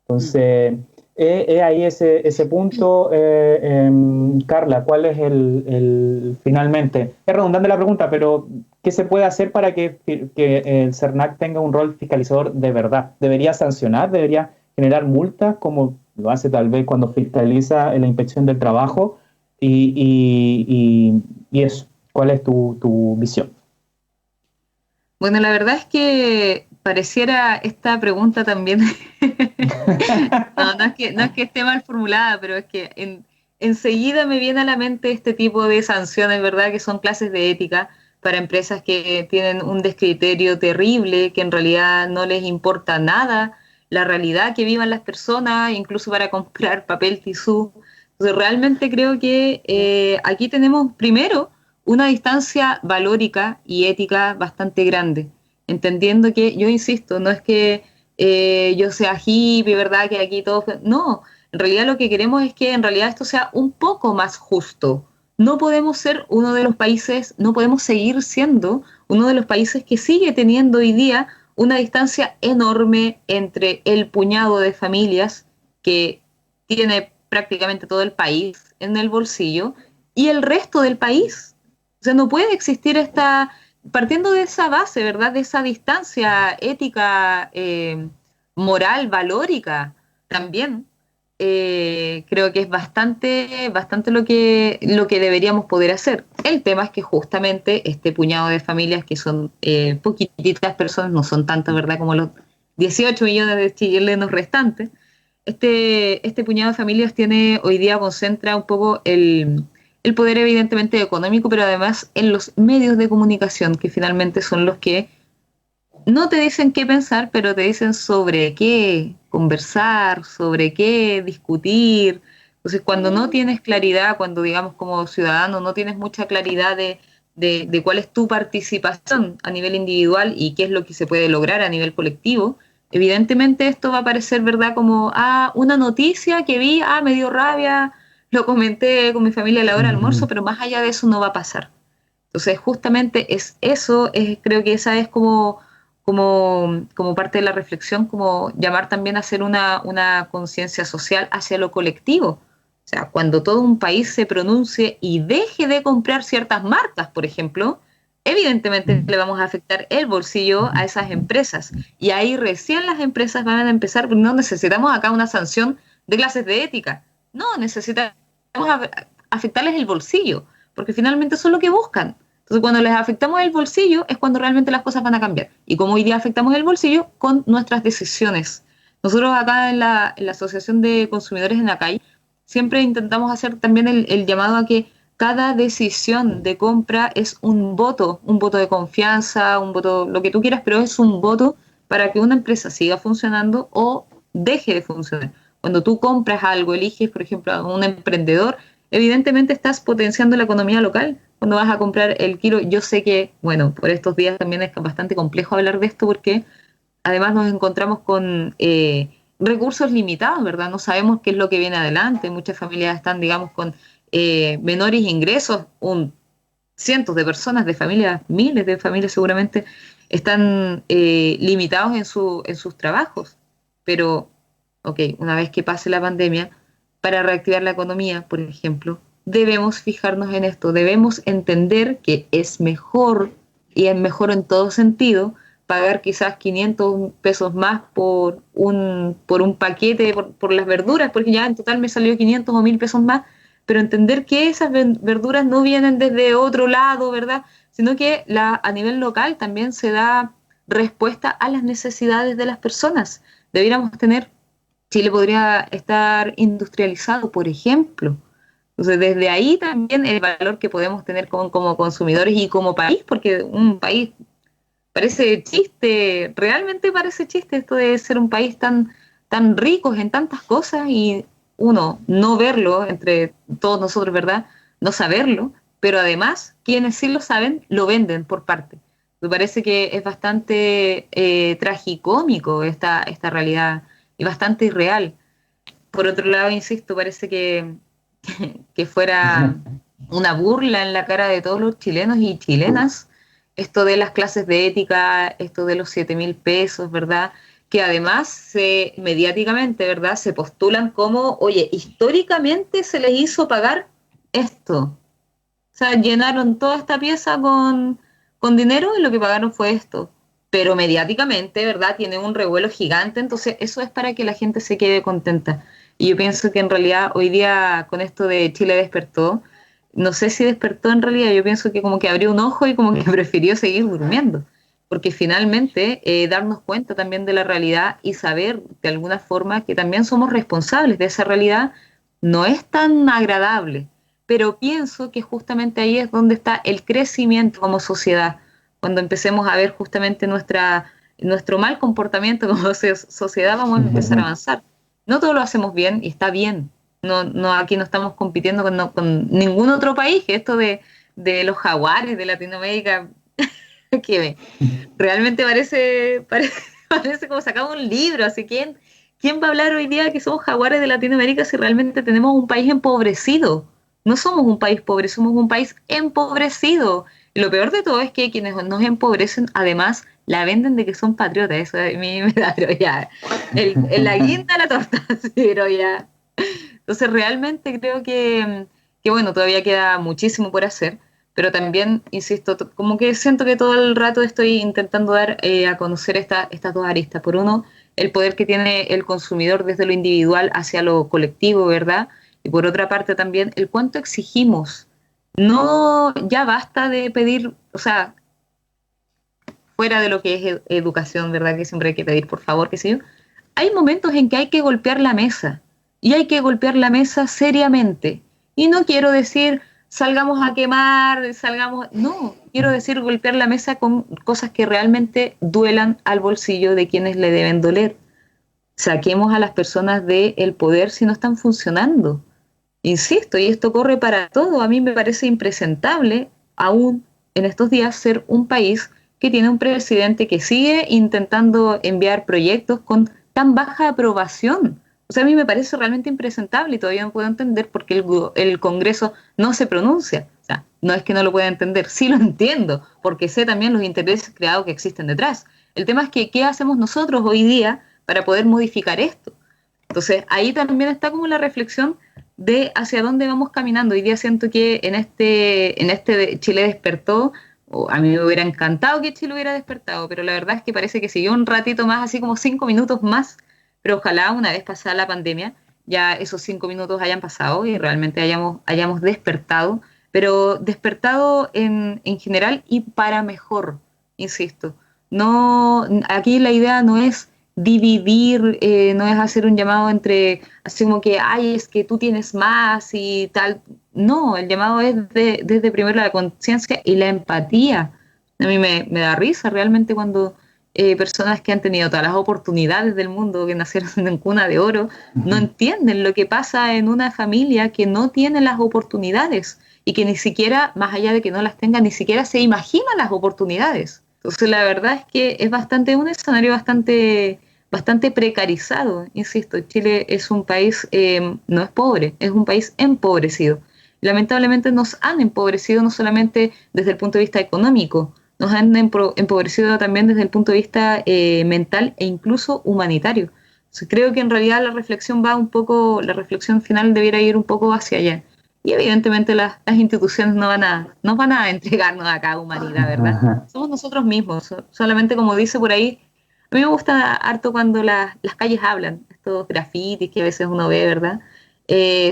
Entonces, ahí ese punto, Carla, ¿cuál es finalmente? Es redundante la pregunta, pero ¿qué se puede hacer para que el CERNAC tenga un rol fiscalizador de verdad? ¿Debería sancionar? ¿Debería generar multas como lo hace tal vez cuando fiscaliza en la inspección del trabajo? Y eso, ¿cuál es tu visión? Bueno, la verdad es que pareciera esta pregunta también, no es que esté mal formulada, pero es que enseguida me viene a la mente este tipo de sanciones, ¿verdad? Que son clases de ética para empresas que tienen un descriterio terrible, que en realidad no les importa nada la realidad que vivan las personas, incluso para comprar papel tisú. Entonces, realmente creo que aquí tenemos primero una distancia valórica y ética bastante grande, entendiendo que, yo insisto, no es que yo sea hippie, ¿verdad? Que aquí todo... No, en realidad lo que queremos es que en realidad esto sea un poco más justo. No podemos ser uno de los países, no podemos seguir siendo uno de los países que sigue teniendo hoy día una distancia enorme entre el puñado de familias que tiene prácticamente todo el país en el bolsillo y el resto del país. O sea, no puede existir partiendo de esa base, ¿verdad? De esa distancia ética, moral, valórica también. Creo que es bastante lo que deberíamos poder hacer. El tema es que justamente este puñado de familias que son poquititas personas, no son tantas, ¿verdad? Como los 18 millones de chilenos restantes, este puñado de familias hoy día concentra un poco el poder evidentemente económico, pero además en los medios de comunicación, que finalmente son los que no te dicen qué pensar, pero te dicen sobre qué conversar, sobre qué discutir. Entonces, cuando no tienes claridad, cuando digamos como ciudadano no tienes mucha claridad de cuál es tu participación a nivel individual y qué es lo que se puede lograr a nivel colectivo, evidentemente esto va a parecer, ¿verdad? Como, una noticia que vi, me dio rabia, lo comenté con mi familia a la hora del almuerzo, pero más allá de eso no va a pasar. Entonces, justamente creo que esa es como parte de la reflexión, como llamar también a hacer una conciencia social hacia lo colectivo. O sea, cuando todo un país se pronuncie y deje de comprar ciertas marcas, por ejemplo, evidentemente le vamos a afectar el bolsillo a esas empresas. Y ahí recién las empresas van a empezar, no necesitamos acá una sanción de clases de ética, no, necesitamos afectarles el bolsillo, porque finalmente eso es lo que buscan. Entonces, cuando les afectamos el bolsillo es cuando realmente las cosas van a cambiar. Y como hoy día afectamos el bolsillo con nuestras decisiones. Nosotros acá en la Asociación de Consumidores en Acay siempre intentamos hacer también el llamado a que cada decisión de compra es un voto de confianza, un voto, lo que tú quieras, pero es un voto para que una empresa siga funcionando o deje de funcionar. Cuando tú compras algo, eliges, por ejemplo, a un emprendedor, evidentemente estás potenciando la economía local. Cuando vas a comprar el kilo, yo sé que, bueno, por estos días también es bastante complejo hablar de esto porque además nos encontramos con recursos limitados, ¿verdad? No sabemos qué es lo que viene adelante. Muchas familias están, digamos, con menores ingresos. Cientos de personas, de familias, miles de familias seguramente, están limitados en sus trabajos. Pero, una vez que pase la pandemia, para reactivar la economía, por ejemplo, debemos fijarnos en esto, debemos entender que es mejor, y es mejor en todo sentido, pagar quizás 500 pesos más por un paquete, por las verduras, porque ya en total me salió 500 o 1000 pesos más, pero entender que esas verduras no vienen desde otro lado, ¿verdad? Sino que a nivel local también se da respuesta a las necesidades de las personas. Chile podría estar industrializado, por ejemplo. Entonces, desde ahí también el valor que podemos tener como consumidores y como país, porque un país parece chiste, realmente parece chiste esto de ser un país tan ricos en tantas cosas y uno no verlo entre todos nosotros, ¿verdad? No saberlo, pero además quienes sí lo saben lo venden por parte. Me parece que es bastante tragicómico esta realidad y bastante irreal. Por otro lado, insisto, parece que fuera una burla en la cara de todos los chilenos y chilenas esto de las clases de ética, esto de los 7.000 pesos, ¿verdad? Que además mediáticamente, ¿verdad? Se postulan como, oye, históricamente se les hizo pagar esto. O sea, llenaron toda esta pieza con dinero y lo que pagaron fue esto. Pero mediáticamente, ¿verdad? Tiene un revuelo gigante, entonces eso es para que la gente se quede contenta. Y yo pienso que en realidad hoy día con esto de Chile despertó, no sé si despertó en realidad, yo pienso que como que abrió un ojo y como que prefirió seguir durmiendo. Porque finalmente darnos cuenta también de la realidad y saber de alguna forma que también somos responsables de esa realidad no es tan agradable. Pero pienso que justamente ahí es donde está el crecimiento como sociedad, cuando empecemos a ver justamente nuestro mal comportamiento como sociedad, vamos a empezar a avanzar. No todo lo hacemos bien y está bien, No, aquí no estamos compitiendo con ningún otro país, que esto de los jaguares de Latinoamérica, que realmente parece como sacamos un libro. Así que, ¿quién va a hablar hoy día que somos jaguares de Latinoamérica si realmente tenemos un país empobrecido? No somos un país pobre, somos un país empobrecido. Y lo peor de todo es que quienes nos empobrecen, además, la venden de que son patriotas. Eso a mí me da, pero ya, la guinda de la torta, sí, pero ya. Entonces, realmente creo que bueno, todavía queda muchísimo por hacer, pero también, insisto, como que siento que todo el rato estoy intentando dar a conocer estas dos aristas. Por uno, el poder que tiene el consumidor desde lo individual hacia lo colectivo, ¿verdad? Y por otra parte también, el cuánto exigimos. No, ya basta de pedir, o sea, fuera de lo que es educación, ¿verdad? Que siempre hay que pedir, por favor, qué sé yo. Hay momentos en que hay que golpear la mesa, y hay que golpear la mesa seriamente. Y no quiero decir, salgamos a quemar, no, quiero decir golpear la mesa con cosas que realmente duelan al bolsillo de quienes le deben doler. Saquemos a las personas del poder si no están funcionando. Insisto, y esto corre para todo. A mí me parece impresentable, aún en estos días, ser un país que tiene un presidente que sigue intentando enviar proyectos con tan baja aprobación. O sea, a mí me parece realmente impresentable y todavía no puedo entender por qué el Congreso no se pronuncia. O sea, no es que no lo pueda entender, sí lo entiendo, porque sé también los intereses creados que existen detrás. El tema es que, ¿qué hacemos nosotros hoy día para poder modificar esto? Entonces, ahí también está como la reflexión de hacia dónde vamos caminando. Hoy día siento que en este Chile despertó, a mí me hubiera encantado que Chile hubiera despertado, pero la verdad es que parece que siguió un ratito más, así como 5 minutos más, pero ojalá una vez pasada la pandemia, ya esos 5 minutos hayan pasado y realmente hayamos despertado, pero despertado en general y para mejor, insisto. No, aquí la idea no es dividir, no es hacer un llamado entre, así como que, ay, es que tú tienes más y tal. No, el llamado es desde primero la conciencia y la empatía. A mí me da risa realmente cuando personas que han tenido todas las oportunidades del mundo, que nacieron en cuna de oro, no entienden lo que pasa en una familia que no tiene las oportunidades y que ni siquiera, más allá de que no las tenga, ni siquiera se imagina las oportunidades. Entonces la verdad es que es un escenario bastante precarizado. Insisto, Chile es un país, no es pobre, es un país empobrecido. Lamentablemente nos han empobrecido no solamente desde el punto de vista económico, nos han empobrecido también desde el punto de vista mental e incluso humanitario. Entonces, creo que en realidad la reflexión final debiera ir un poco hacia allá. Y evidentemente las instituciones no van a entregarnos acá humanidad, ¿verdad? Somos nosotros mismos. Solamente, como dice por ahí, a mí me gusta harto cuando las calles hablan, estos grafitis que a veces uno ve, ¿verdad?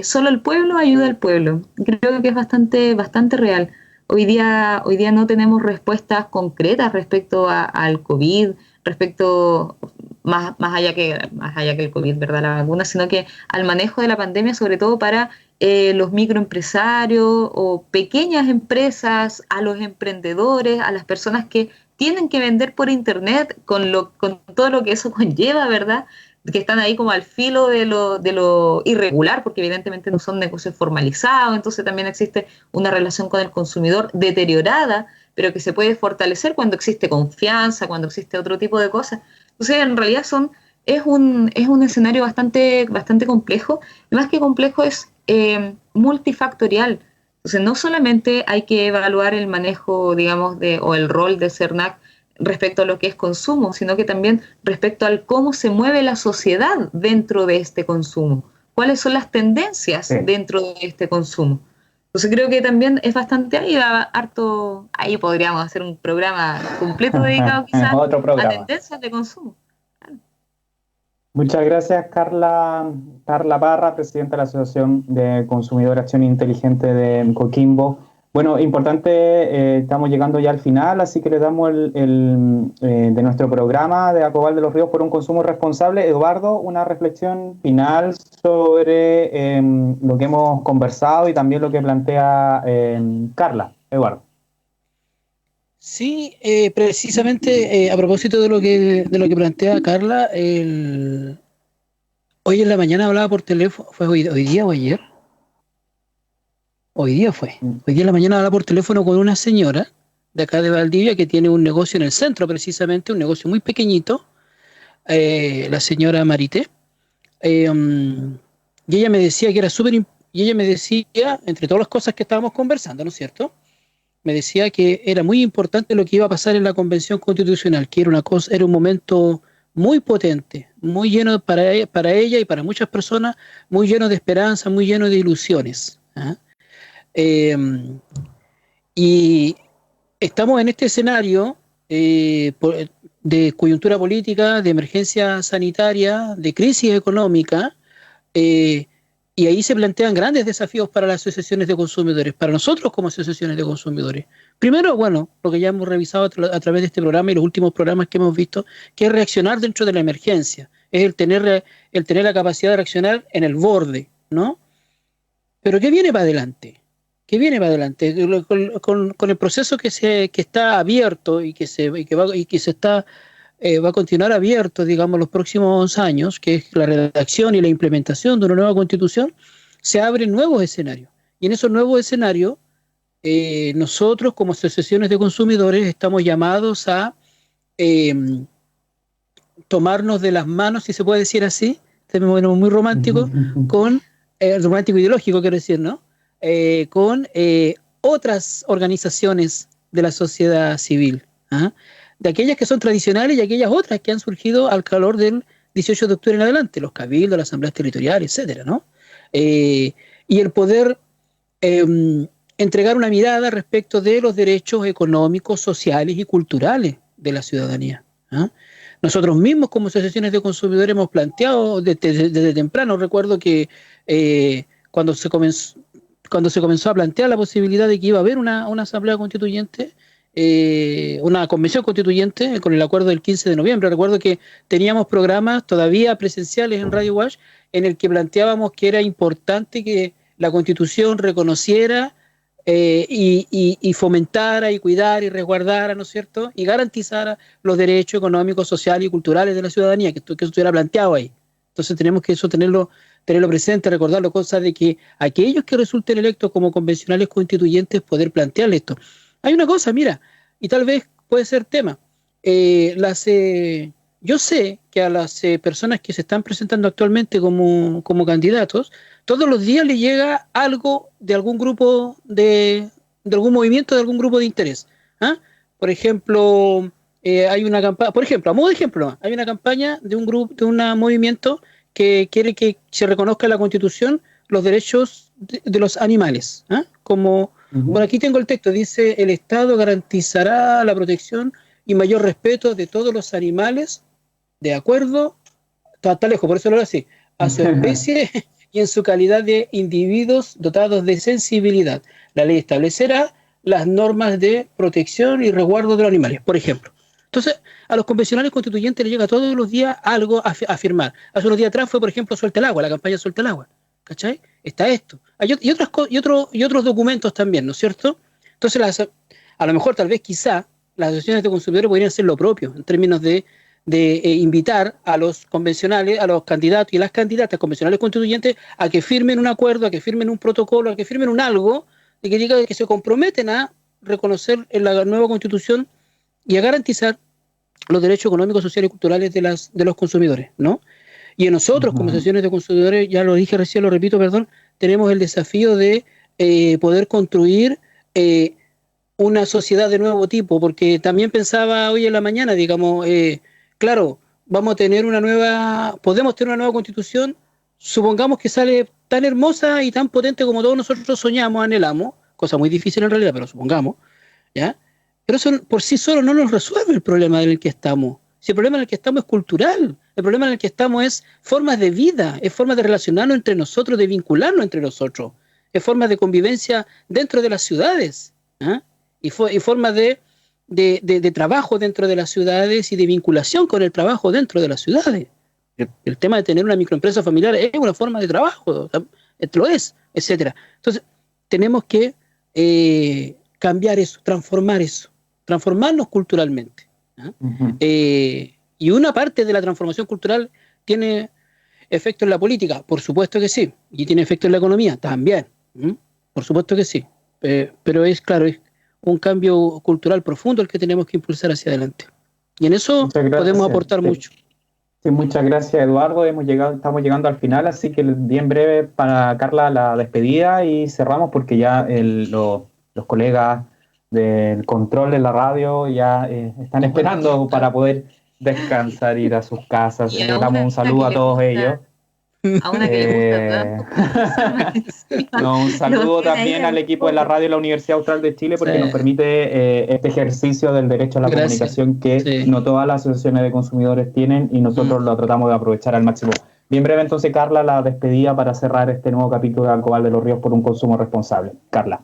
Solo el pueblo ayuda al pueblo. Creo que es bastante real. Hoy día no tenemos respuestas concretas respecto al COVID, respecto más allá que el COVID, ¿verdad? La vacuna, sino que al manejo de la pandemia, sobre todo para los microempresarios o pequeñas empresas, a los emprendedores, a las personas que tienen que vender por internet con todo lo que eso conlleva, ¿verdad? Que están ahí como al filo de lo irregular, porque evidentemente no son negocios formalizados, entonces también existe una relación con el consumidor deteriorada, pero que se puede fortalecer cuando existe confianza, cuando existe otro tipo de cosas. Entonces, en realidad es un escenario bastante complejo, y más que complejo es multifactorial. Entonces, no solamente hay que evaluar el manejo, digamos, o el rol de CERNAC respecto a lo que es consumo, sino que también respecto al cómo se mueve la sociedad dentro de este consumo, cuáles son las tendencias dentro de este consumo. Entonces creo que también es bastante ahí podríamos hacer un programa completo dedicado quizás a tendencias de consumo. Muchas gracias, Carla Parra, presidenta de la Asociación de Consumidor Acción Inteligente de Coquimbo. Bueno, importante, estamos llegando ya al final, así que le damos de nuestro programa de Acobal de los Ríos por un consumo responsable. Eduardo, una reflexión final sobre lo que hemos conversado y también lo que plantea Carla. Eduardo. Sí, precisamente a propósito de lo que plantea Carla, Hoy en la mañana hablaba por teléfono, ¿fue hoy día o ayer? Hoy día fue. Hoy día en la mañana hablaba por teléfono con una señora de acá de Valdivia que tiene un negocio en el centro, precisamente, un negocio muy pequeñito, la señora Marité. Y ella me decía que era y ella me decía, entre todas las cosas que estábamos conversando, ¿no es cierto? Me decía que era muy importante lo que iba a pasar en la Convención Constitucional, que era un momento muy potente, muy lleno para ella y para muchas personas, muy lleno de esperanza, muy lleno de ilusiones. Y estamos en este escenario de coyuntura política, de emergencia sanitaria, de crisis económica, y ahí se plantean grandes desafíos para las asociaciones de consumidores, para nosotros como asociaciones de consumidores. Primero, bueno, lo que ya hemos revisado a través de este programa y los últimos programas que hemos visto, que es reaccionar dentro de la emergencia, es el tener la capacidad de reaccionar en el borde, ¿no? Pero ¿qué viene para adelante? ¿Qué viene para adelante? Con el proceso que está abierto y va a continuar abierto, digamos, los próximos años, que es la redacción y la implementación de una nueva constitución, se abren nuevos escenarios. Y en esos nuevos escenarios, nosotros como asociaciones de consumidores estamos llamados a tomarnos de las manos, si se puede decir así, muy romántico, romántico ideológico, quiero decir, ¿no? Con otras organizaciones de la sociedad civil, de aquellas que son tradicionales y aquellas otras que han surgido al calor del 18 de octubre en adelante, los cabildos, las asambleas territoriales, etcétera, ¿no? Y el poder entregar una mirada respecto de los derechos económicos, sociales y culturales de la ciudadanía. Nosotros mismos como asociaciones de consumidores hemos planteado desde temprano, recuerdo que cuando se comenzó a plantear la posibilidad de que iba a haber una asamblea constituyente, una convención constituyente con el acuerdo del 15 de noviembre. Recuerdo que teníamos programas todavía presenciales en Radio Wash en el que planteábamos que era importante que la Constitución reconociera y fomentara y cuidara y resguardara, ¿no es cierto? Y garantizara los derechos económicos, sociales y culturales de la ciudadanía, que eso estuviera planteado ahí. Entonces tenemos que eso tenerlo presente, recordarlo, cosa de que aquellos que resulten electos como convencionales constituyentes poder plantearle esto. Hay una cosa, mira, y tal vez puede ser tema. Yo sé que a las personas que se están presentando actualmente como candidatos, todos los días les llega algo de algún grupo, de algún movimiento, de algún grupo de interés. Por ejemplo, hay una campaña, a modo de ejemplo, hay una campaña de un grupo, de un movimiento que quiere que se reconozca en la Constitución los derechos de los animales, como... Bueno, aquí tengo el texto, dice: el Estado garantizará la protección y mayor respeto de todos los animales, de acuerdo, está lejos, por eso lo hago así, a su especie y en su calidad de individuos dotados de sensibilidad. La ley establecerá las normas de protección y resguardo de los animales, por ejemplo. Entonces, a los convencionales constituyentes les llega todos los días algo a firmar. Hace unos días atrás fue, por ejemplo, Suelta el Agua, la campaña Suelta el Agua. ¿Cachai? Está esto. Y otros documentos también, ¿no es cierto? Entonces, a lo mejor, tal vez, quizá, las asociaciones de consumidores podrían hacer lo propio, en términos de invitar a los convencionales, a los candidatos y las candidatas convencionales constituyentes a que firmen un acuerdo, a que firmen un protocolo, a que firmen un algo, de que diga que se comprometen a reconocer en la nueva Constitución y a garantizar los derechos económicos, sociales y culturales de los consumidores, ¿no? Y nosotros, como asociaciones de consumidores, ya lo dije recién, lo repito, perdón, tenemos el desafío de poder construir una sociedad de nuevo tipo, porque también pensaba hoy en la mañana, digamos, claro, podemos tener una nueva Constitución, supongamos que sale tan hermosa y tan potente como todos nosotros soñamos, anhelamos, cosa muy difícil en realidad, pero supongamos, ¿ya? Pero eso por sí solo no nos resuelve el problema en el que estamos. Si el problema en el que estamos es cultural, el problema en el que estamos es formas de vida, es formas de relacionarnos entre nosotros, de vincularnos entre nosotros, es formas de convivencia dentro de las ciudades, y formas de trabajo dentro de las ciudades y de vinculación con el trabajo dentro de las ciudades. El tema de tener una microempresa familiar es una forma de trabajo, lo es, etcétera. Entonces, tenemos que cambiar eso, transformarnos culturalmente. Y una parte de la transformación cultural tiene efecto en la política? Por supuesto que sí. ¿Y tiene efecto en la economía? También. Por supuesto que sí. Pero es un cambio cultural profundo el que tenemos que impulsar hacia adelante. Y en eso podemos aportar mucho. Sí, muchas gracias, Eduardo. Estamos llegando al final, así que bien breve para Carla la despedida y cerramos porque ya los colegas del control de la radio ya están esperando para poder descansar, ir a sus casas. Les damos un saludo a todos ellos. A una que le gusta, un saludo también al equipo de la radio de la Universidad Austral de Chile porque nos permite este ejercicio del derecho a la comunicación que no todas las asociaciones de consumidores tienen y nosotros lo tratamos de aprovechar al máximo. Bien breve entonces, Carla, la despedida para cerrar este nuevo capítulo de Alcoval de los Ríos por un consumo responsable. Carla.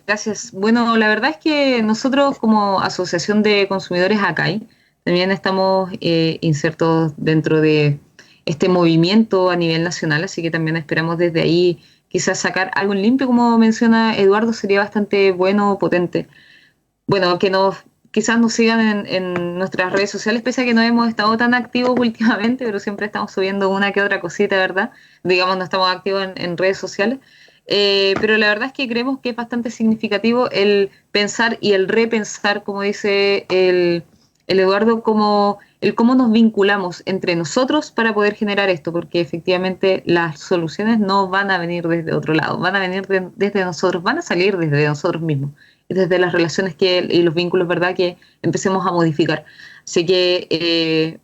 Gracias. Bueno, la verdad es que nosotros como Asociación de Consumidores ACAI también estamos insertos dentro de este movimiento a nivel nacional, así que también esperamos desde ahí quizás sacar algo limpio, como menciona Eduardo, sería bastante bueno, potente. Bueno, que quizás nos sigan en nuestras redes sociales, pese a que no hemos estado tan activos últimamente, pero siempre estamos subiendo una que otra cosita, ¿verdad? Digamos, no estamos activos en redes sociales, pero la verdad es que creemos que es bastante significativo el pensar y el repensar, como dice el Eduardo, como el cómo nos vinculamos entre nosotros para poder generar esto, porque efectivamente las soluciones no van a venir desde otro lado, van a venir desde nosotros, van a salir desde nosotros mismos, y desde las relaciones y los vínculos, ¿verdad?, que empecemos a modificar. Así que,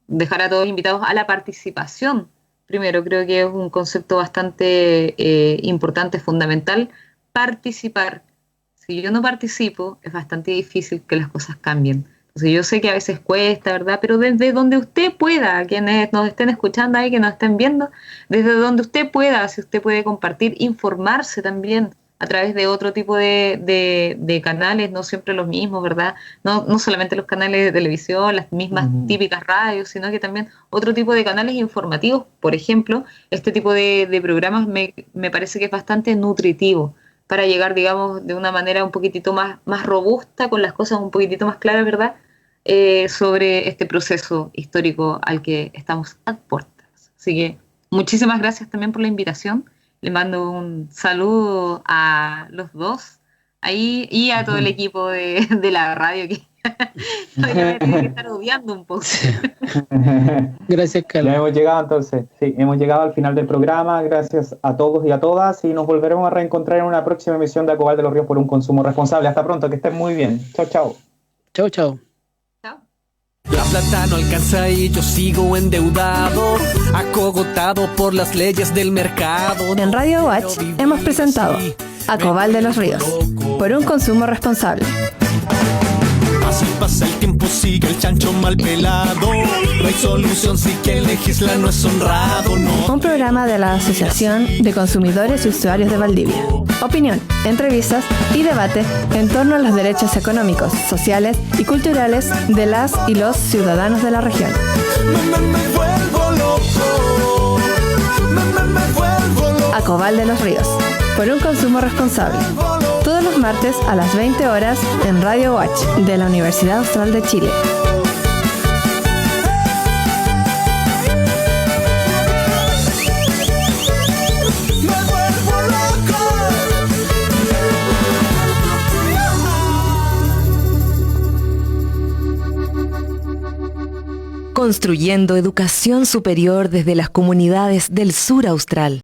dejar a todos invitados a la participación. Primero, creo que es un concepto bastante importante, fundamental, participar. Si yo no participo, es bastante difícil que las cosas cambien. Entonces, yo sé que a veces cuesta, ¿verdad? Pero desde donde usted pueda, quienes nos estén escuchando ahí, que nos estén viendo, desde donde usted pueda, si usted puede compartir, informarse también a través de otro tipo de canales, no siempre los mismos, ¿verdad? No solamente los canales de televisión, las mismas típicas radios, sino que también otro tipo de canales informativos. Por ejemplo, este tipo de programas me parece que es bastante nutritivo para llegar, digamos, de una manera un poquitito más robusta, con las cosas un poquitito más claras, ¿verdad?, sobre este proceso histórico al que estamos a puertas. Así que muchísimas gracias también por la invitación. Le mando un saludo a los dos ahí y a todo el equipo de la radio que todavía me tiene que estar odiando un poco. Gracias, Carla. Ya hemos llegado entonces, hemos llegado al final del programa. Gracias a todos y a todas y nos volveremos a reencontrar en una próxima emisión de Alcoval de los Ríos por un consumo responsable. Hasta pronto, que estén muy bien. Chao, chao. Chao, chao. La plata no alcanza y yo sigo endeudado, acogotado por las leyes del mercado. En Radio Watch hemos presentado Alcoval de los Ríos por un consumo responsable. Así pasa el tiempo, sigue el chancho mal pelado. No hay solución si quien legisla no es honrado, no. Un programa de la Asociación de Consumidores y Usuarios de Valdivia. Opinión, entrevistas y debate en torno a los derechos económicos, sociales y culturales de las y los ciudadanos de la región. Me vuelvo loco. Me vuelvo loco. Alcoval de los Ríos, por un consumo responsable. Todos los martes a las 20 horas en Radio Watch de la Universidad Austral de Chile. Construyendo educación superior desde las comunidades del sur austral.